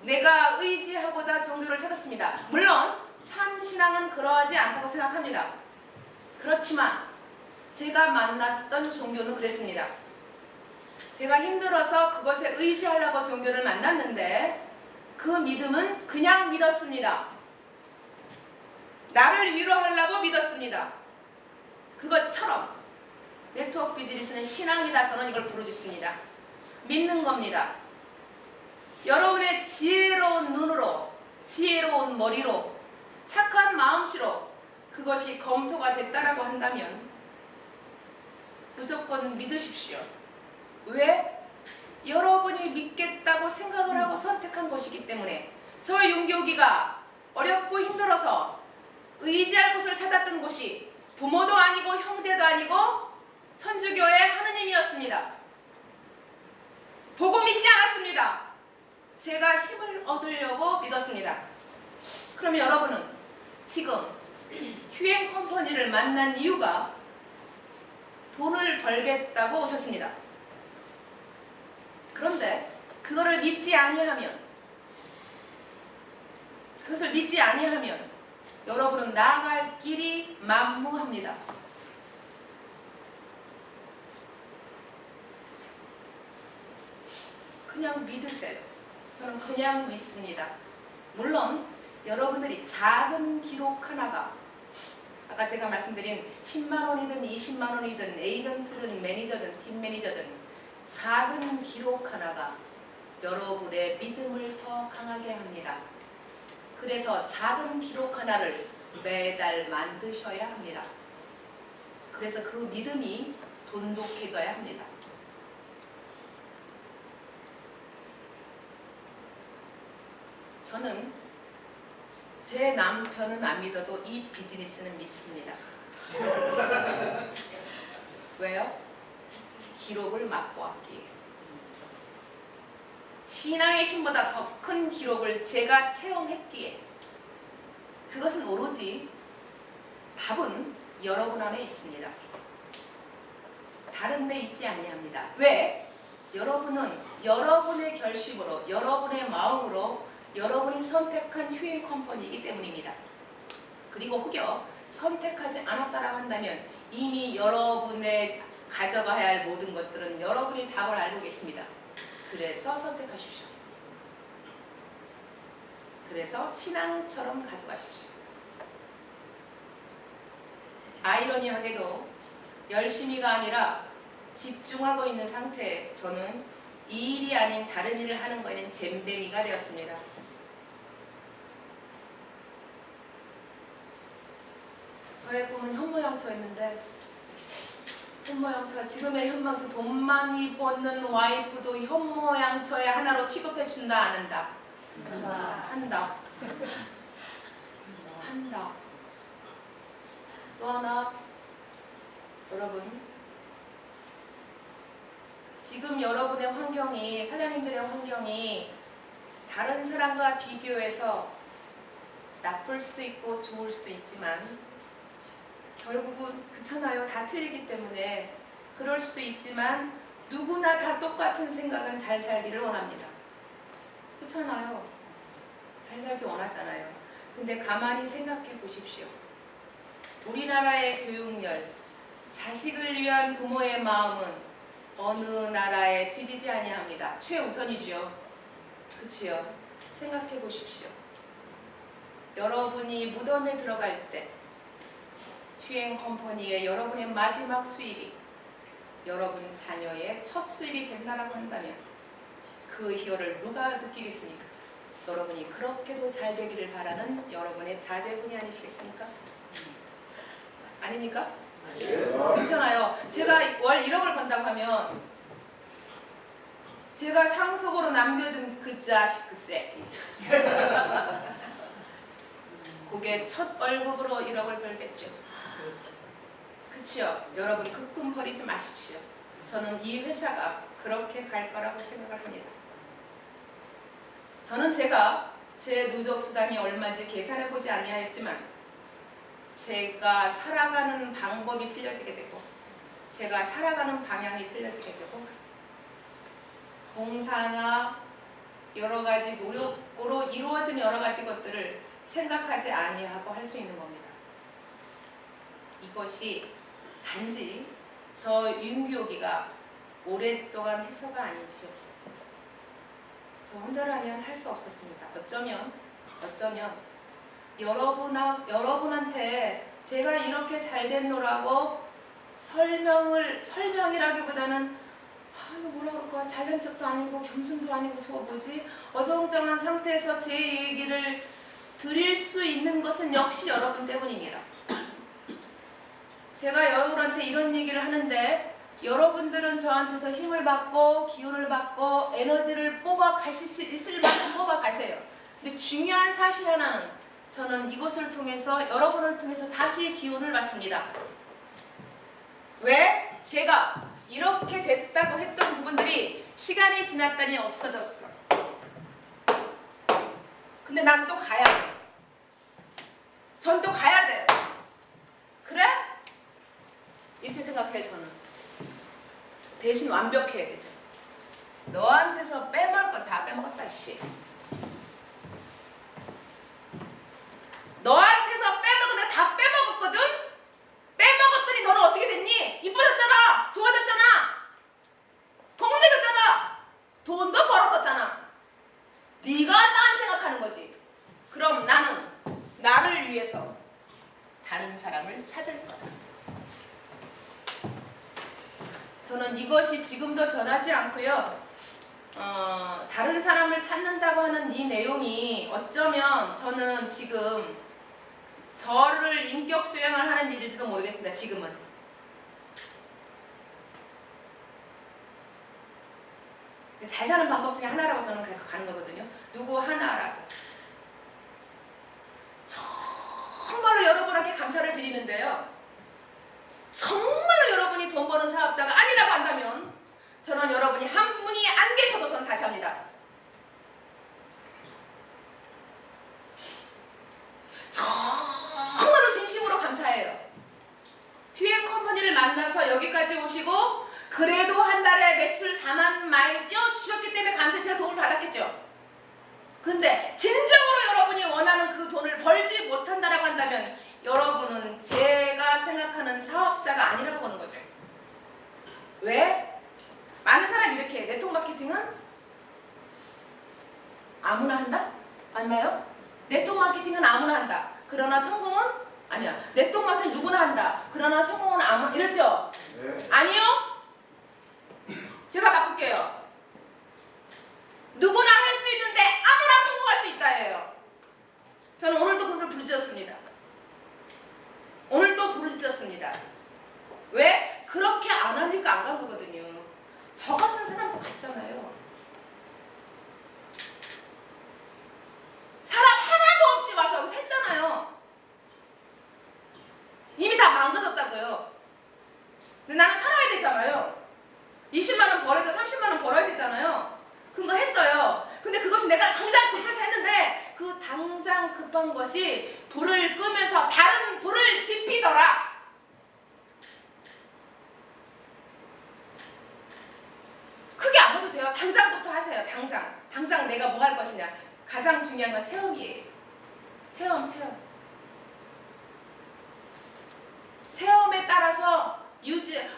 내가 의지하고자 종교를 찾았습니다. 물론 참 신앙은 그러하지 않다고 생각합니다. 그렇지만 제가 만났던 종교는 그랬습니다. 제가 힘들어서 그것에 의지하려고 종교를 만났는데 그 믿음은 그냥 믿었습니다. 나를 위로하려고 믿었습니다. 그것처럼 네트워크 비즈니스는 신앙이다. 저는 이걸 부르짖습니다. 믿는 겁니다. 여러분의 지혜로운 눈으로, 지혜로운 머리로, 착한 마음씨로 그것이 검토가 됐다라고 한다면 무조건 믿으십시오. 왜? 여러분이 믿겠다고 생각을 하고 선택한 것이기 때문에. 저 윤교기가 어렵고 힘들어서 의지할 곳을 찾았던 곳이 부모도 아니고 형제도 아니고 천주교의 하느님이었습니다. 보고 믿지 않았습니다. 제가 힘을 얻으려고 믿었습니다. 그러면 여러분은 지금 휴행 컴퍼니를 만난 이유가 돈을 벌겠다고 오셨습니다. 그런데 그것을 믿지 아니하면 여러분은 나아갈 길이 만무합니다. 그냥 믿으세요. 저는 그냥 믿습니다. 물론 여러분들이 작은 기록 하나가, 아까 제가 말씀드린 10만 원이든 20만 원이든 에이전트든 매니저든 팀 매니저든 작은 기록 하나가 여러분의 믿음을 더 강하게 합니다. 그래서 작은 기록 하나를 매달 만드셔야 합니다. 그래서 그 믿음이 돈독해져야 합니다. 저는 제 남편은 안 믿어도 이 비즈니스는 믿습니다. 왜요? 기록을 맛보았기에. 신앙의 신보다 더 큰 기록을 제가 체험했기에. 그것은 오로지 답은 여러분 안에 있습니다. 다른 데 있지 아니합니다. 왜? 여러분은 여러분의 결심으로, 여러분의 마음으로 여러분이 선택한 휴행 컴퍼니이기 때문입니다. 그리고 혹여 선택하지 않았다라고 한다면 이미 여러분의 가져가야 할 모든 것들은 여러분이 답을 알고 계십니다. 그래서 선택하십시오. 그래서 신앙처럼 가져가십시오. 아이러니하게도 열심히가 아니라 집중하고 있는 상태에 저는 이 일이 아닌 다른 일을 하는 거에는 잼뱅이가 되었습니다. 저의 꿈은 현모양처였는데 현모양처, 지금의 현모양처, 돈 많이 버는 와이프도 현모양처의 하나로 취급해준다 안 한다? 한다. 또 하나, 여러분, 지금 여러분의 환경이, 사장님들의 환경이 다른 사람과 비교해서 나쁠 수도 있고 좋을 수도 있지만 결국은 그렇잖아요. 다 틀리기 때문에 그럴 수도 있지만 누구나 다 똑같은 생각은 잘 살기를 원합니다. 그렇잖아요. 잘 살기 원하잖아요. 근데 가만히 생각해 보십시오. 우리나라의 교육열, 자식을 위한 부모의 마음은 어느 나라에 뒤지지 아니합니다. 최우선이지요. 그치요? 생각해 보십시오. 여러분이 무덤에 들어갈 때 휴행 컴퍼니의 여러분의 마지막 수입이 여러분 자녀의 첫 수입이 된다라고 한다면 그 희열을 누가 느끼겠습니까? 여러분이 그렇게도 잘 되기를 바라는 여러분의 자제분이 아니시겠습니까? 아닙니까? 괜찮아요. 제가 월 1억을 번다고 하면 제가 상속으로 남겨준 그 자식 그 새끼 그게 첫 월급으로 1억을 벌겠죠. 그치요? 여러분 그 꿈 버리지 마십시오. 저는 이 회사가 그렇게 갈 거라고 생각을 합니다. 저는 제가 제 누적 수당이 얼마인지 계산해 보지 아니하였지만 제가 살아가는 방법이 틀려지게 되고 제가 살아가는 방향이 틀려지게 되고 봉사나 여러 가지 노력으로 이루어진 여러 가지 것들을 생각하지 아니하고 할 수 있는 겁니다. 이것이 단지 저 윤기옥이가 오랫동안 해서가 아니죠. 저 혼자라면 할 수 없었습니다. 어쩌면 여러분한테 제가 이렇게 잘 됐노라고 설명이라기보다는 이거 뭐라 그럴까, 잘난 척도 아니고 겸손도 아니고 저거 뭐지, 어정쩡한 상태에서 제 얘기를 드릴 수 있는 것은 역시 여러분 때문입니다. 제가 여러분한테 이런 얘기를 하는데 여러분들은 저한테서 힘을 받고 기운을 받고 에너지를 뽑아 가실 수 있을 만큼 뽑아 가세요. 근데 중요한 사실 하나는 저는 이것을 통해서 여러분을 통해서 다시 기운을 받습니다. 왜? 제가 이렇게 됐다고 했던 부분들이 시간이 지났더니 없어졌어. 근데 난 또 가야 돼. 전 또 가야 돼. 그래? 이렇게 생각해요. 저는 대신 완벽해야 되죠. 너한테서 빼먹을 건 다 빼먹었다 씨. 너한테서 빼먹은 거 다 빼먹었거든? 빼먹었더니 너는 어떻게 됐니? 이뻐졌잖아. 좋아졌잖아. 건강해졌잖아. 돈도 벌었었잖아. 네가 딴 생각하는 거지. 그럼 나는 나를 위해서 다른 사람을 찾을 거다. 저는 이것이 지금도 변하지 않고요. 다른 사람을 찾는다고 하는 이 내용이 어쩌면 저는 지금 저를 인격 수양을 하는 일일지도 모르겠습니다. 지금은. 잘 사는 방법 중에 하나라고 저는 가는 거거든요. 누구 하나라도. 정말로 여러분에게 감사를 드리는데요. 정말로 여러분이 돈 버는 사업자가 아니라고 한다면 저는 여러분이 한 분이 안 계셔도 저는 다시 합니다. 정말로 진심으로 감사해요. 휴행 컴퍼니를 만나서 여기까지 오시고 그래도 한 달에 매출 4만 마일을 띄워주셨기 때문에 감사히 제가 도움을 받았겠죠. 근데 진정으로 여러분이 원하는 그 돈을 벌지 못한다라고 한다면 여러분은 제가 생각하는 사업자가 아니라고 보는 거죠. 왜? 많은 사람이 이렇게 해요. 네트워크 마케팅은 아무나 한다? 맞나요? 네트워크 마케팅은 아무나 한다. 그러나 성공은 아니야. 네트워크 마케팅 누구나 한다. 그러나 성공은 아무 이러죠? 네. 아니요? 제가 바꿀게요. 누구나 할 수 있는데 아무나 성공할 수 있다예요. 저는 오늘도 그것을 부르짖었습니다. 오늘도 부르짖었습니다. 왜? 그렇게 안 하니까 안 간 거거든요. 저 같은 사람도 갔잖아요. 사람 하나도 없이 와서 여기 샜잖아요. 이미 다 망가졌다고요. 근데 나는 살아야 되잖아요. 20만 원 벌어야 돼, 30만 원 벌어야 되잖아요. 그거 했어요. 근데 그것이 내가 당장 급해서 했는데 그 당장 급한 것이 불을 끄면서 다른 불을 지피더라. 크게 안 해도 돼요. 당장부터 하세요. 당장 내가 뭐 할 것이냐. 가장 중요한 건 체험이에요. 체험. 체험에 따라서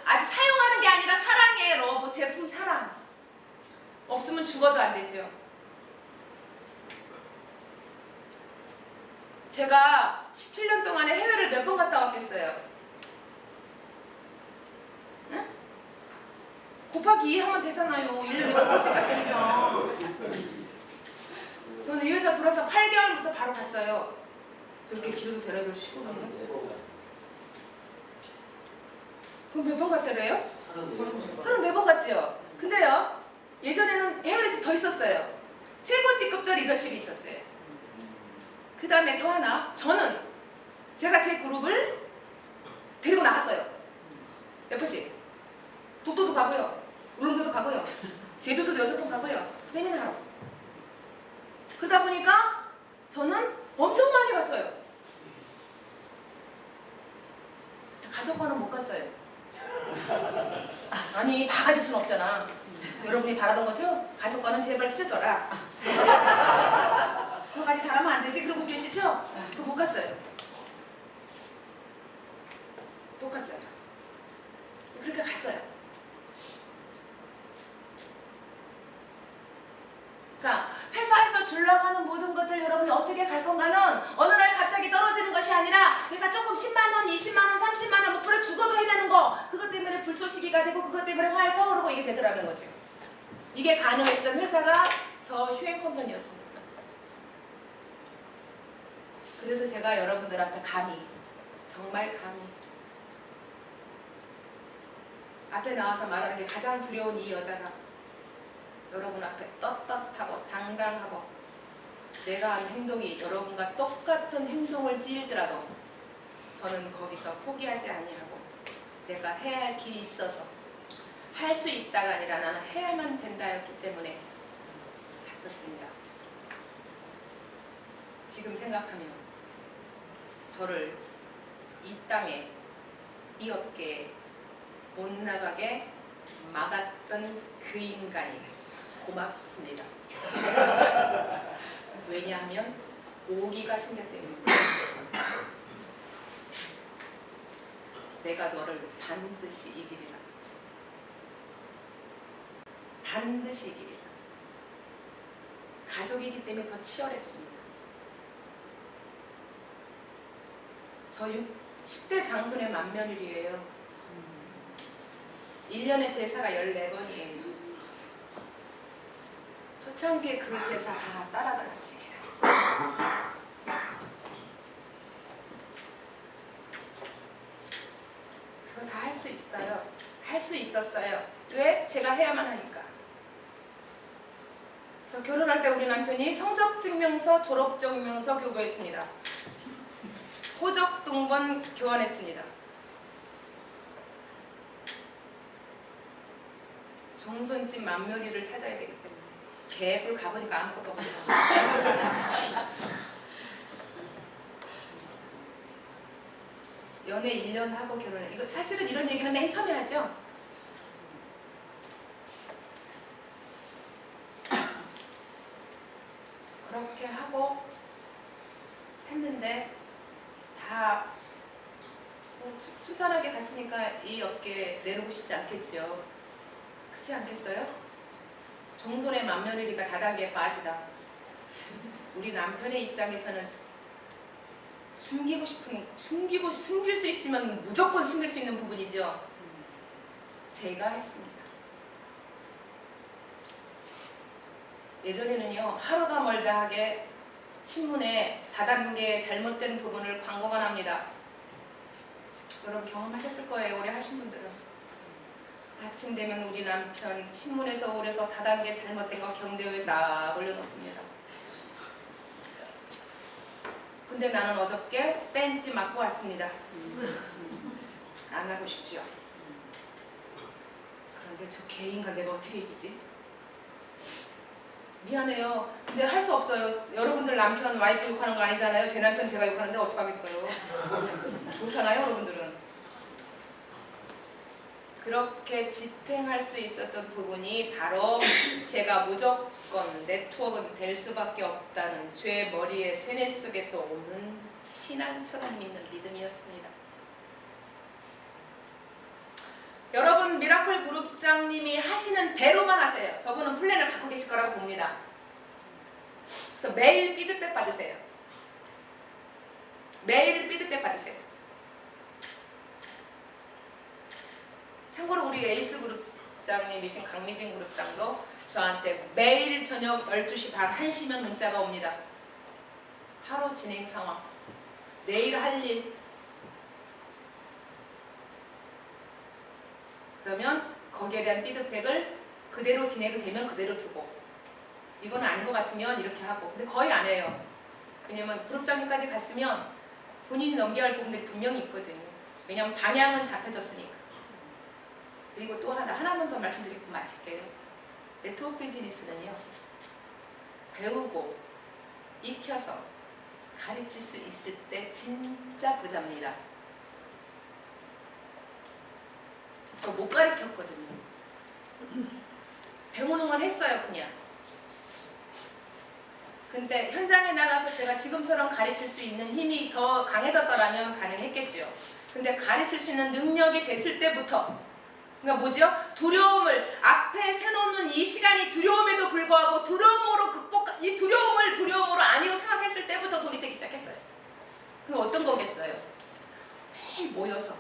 아주 사용하는 게 아니라 사랑의 러브, 제품 사랑. 없으면 죽어도 안 되죠. 제가 17년 동안에 해외를 몇 번 갔다 왔겠어요? 응? 곱하기 2 하면 되잖아요. 1년에 2번째 갔으니까. 저는 이 회사 들어와서 8개월부터 바로 갔어요. 저렇게 길어도 데려다 주시고. 그럼 몇 번 갔더래요? 34번. 34번 갔지요. 근데요, 예전에는 헤어리스 더 있었어요. 최고 직급자 리더십이 있었어요. 그 다음에 또 하나, 제가 제 그룹을 데리고 나갔어요. 몇 번씩. 독도도 가고요. 울릉도도 가고요. 제주도도 6번 가고요. 세미나로. 그러다 보니까 저는 엄청 많이 갔어요. 가족과는 못 갔어요. 아니, 다 가질 수는 없잖아. 여러분이 바라던 거죠? 가족과는 제발 찢어져라. 그거까지 잘하면 안 되지. 그러고 계시죠? 그거 못 갔어요. 못 갔어요. 그러니까 갔어요. 그러니까 회사에서 주려고 하는 모든 것들 여러분이 어떻게 갈 건가는 어느 날 갑자기 떨어지는 것이 아니라 내가 조금 10만 원, 20만 원, 30만 원 목표를 죽어도 해내는 거, 그것 때문에 불쏘시개가 되고 그것 때문에 활 떠오르고 이게 되더라는 거죠. 이게 가능했던 회사가 더 휴행 컴퍼니였습니다. 그래서 제가 여러분들 앞에 감히, 정말 감히 앞에 나와서 말하는 게 가장 두려운 이 여자가 여러분 앞에 떳떳하고 당당하고 내가 한 행동이 여러분과 똑같은 행동을 찌르더라도 저는 거기서 포기하지 아니하고 내가 해야 할 길이 있어서 할 수 있다가 아니라 나는 해야만 된다였기 때문에 갔었습니다. 지금 생각하면 저를 이 땅에, 이 업계에 못 나가게 막았던 그 인간이 고맙습니다. 왜냐하면 오기가 생겼기 때문에. 내가 너를 반드시 이기리라. 반드시 이기리라. 가족이기 때문에 더 치열했습니다. 저 10대 장손의 만면일이에요. 1년에 제사가 14번이에요. 초창기에 그 제사 다 따라다녔습니다. 그거 다 할 수 있어요. 할 수 있었어요. 왜? 제가 해야만 하니까. 저 결혼할 때 우리 남편이 성적증명서, 졸업증명서 교부했습니다. 호적 동본 교환했습니다. 종손집 맏며리를 찾아야 되기 때문에. 개불 가보니까 아무것도 없어요. 연애 1년 하고 결혼해. 이거 사실은 이런 얘기는 맨 처음에 하죠. 그렇게 하고 했는데 다 순탄하게 갔으니까 이 업계에 내놓고 싶지 않겠죠. 그렇지 않겠어요? 종손의 맏며느리가 다단계에 빠지다. 우리 남편의 입장에서는 숨길 수 있으면 무조건 숨길 수 있는 부분이죠. 제가 했습니다. 예전에는요, 하루가 멀다 하게 신문에 다단계 잘못된 부분을 광고가 납니다. 여러분 경험하셨을 거예요, 오래 하신 분들은. 아침 되면 우리 남편 신문에서 오래서 다단계 잘못된 거 경대호에 딱 올려놓습니다. 근데 나는 어저께 뺀지 맞고 왔습니다. 안 하고 싶죠. 그런데 저 개인과 내가 어떻게 이기지? 미안해요. 근데 할 수 없어요. 여러분들 남편, 와이프 욕하는 거 아니잖아요. 제 남편 제가 욕하는데 어떡하겠어요. 좋잖아요, 여러분들은. 그렇게 지탱할 수 있었던 부분이 바로 제가 무조건 네트워크는 될 수밖에 없다는 죄 머리에 세뇌 속에서 오는 신앙처럼 믿는 믿음이었습니다. 여러분 미라클 그룹장님이 하시는 대로만 하세요. 저분은 플랜을 갖고 계실 거라고 봅니다. 그래서 매일 피드백 받으세요. 매일 피드백 받으세요. 참고로 우리 에이스 그룹장님이신 강미진 그룹장도 저한테 매일 저녁 12시 반 1시면 문자가 옵니다. 하루 진행 상황, 내일 할 일, 그러면 거기에 대한 피드백을 그대로 진행이 되면 그대로 두고 이건 아닌 것 같으면 이렇게 하고 근데 거의 안 해요. 왜냐면 그룹장님까지 갔으면 본인이 넘겨야 할 부분들이 분명히 있거든요. 왜냐면 방향은 잡혀졌으니까. 그리고 또 하나만 더 말씀드리고 마칠게요. 네트워크 비즈니스는요. 배우고 익혀서 가르칠 수 있을 때 진짜 부자입니다. 저 못 가르쳤거든요. 배우는 건 했어요 그냥. 근데 현장에 나가서 제가 지금처럼 가르칠 수 있는 힘이 더 강해졌더라면 가능했겠죠. 근데 가르칠 수 있는 능력이 됐을 때부터 그러니까 뭐죠? 두려움을 앞에 세놓는 이 시간이 두려움에도 불구하고 이 두려움으로 아니고 생각했을 때부터 돌이 되기 시작했어요. 그게 어떤 거겠어요? 매일 모여서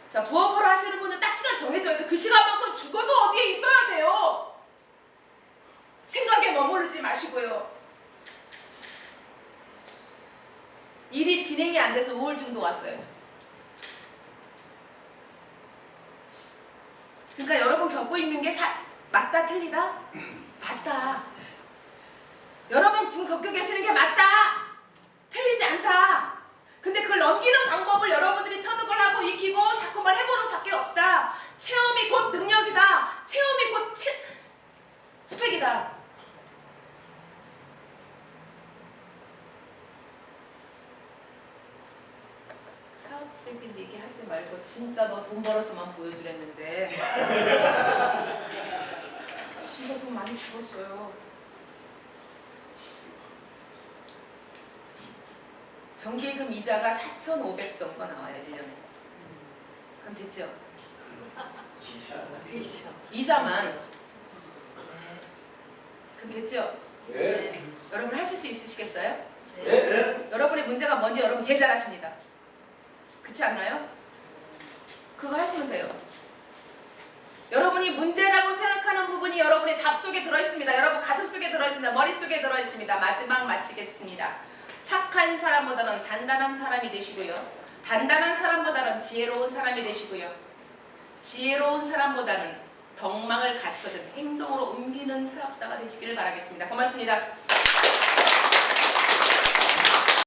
자 부업으로 하시는 분은 딱 시간 정해져야 돼. 그 시간만큼 죽어도 어디에 있어야 돼요. 생각에 머무르지 마시고요. 일이 진행이 안 돼서 우울증도 왔어요. 그러니까 여러분 겪고 있는 게 맞다 틀리다? 맞다. 여러분 지금 겪고 계시는 게 맞다. 틀리지 않다. 근데 그걸 넘기는 방법을 여러분들이 터득을 하고 익히고 자꾸만 해보는 밖에 없다. 체험이 곧 능력이다. 체험이 곧 스펙이다. 사업적인 얘기 하지 말고 진짜 너 돈 벌어서만 보여주랬는데 진짜 돈 많이 벌었어요. 정기예금 이자가 4,500 정도 나와요 1년에. 그럼 됐죠? 이자만. 네. 그럼 됐죠? 네. 여러분 하실 수 있으시겠어요? 네. 여러분의 문제가 뭔지 여러분 제일 잘 아십니다. 그렇지 않나요? 그거 하시면 돼요. 여러분이 문제라고 생각하는 부분이 여러분의 답 속에 들어있습니다. 여러분 가슴 속에 들어있습니다. 머릿속에 들어있습니다. 마지막 마치겠습니다. 착한 사람보다는 단단한 사람이 되시고요. 단단한 사람보다는 지혜로운 사람이 되시고요. 지혜로운 사람보다는 덕망을 갖춰준 행동으로 옮기는 사업자가 되시기를 바라겠습니다. 고맙습니다.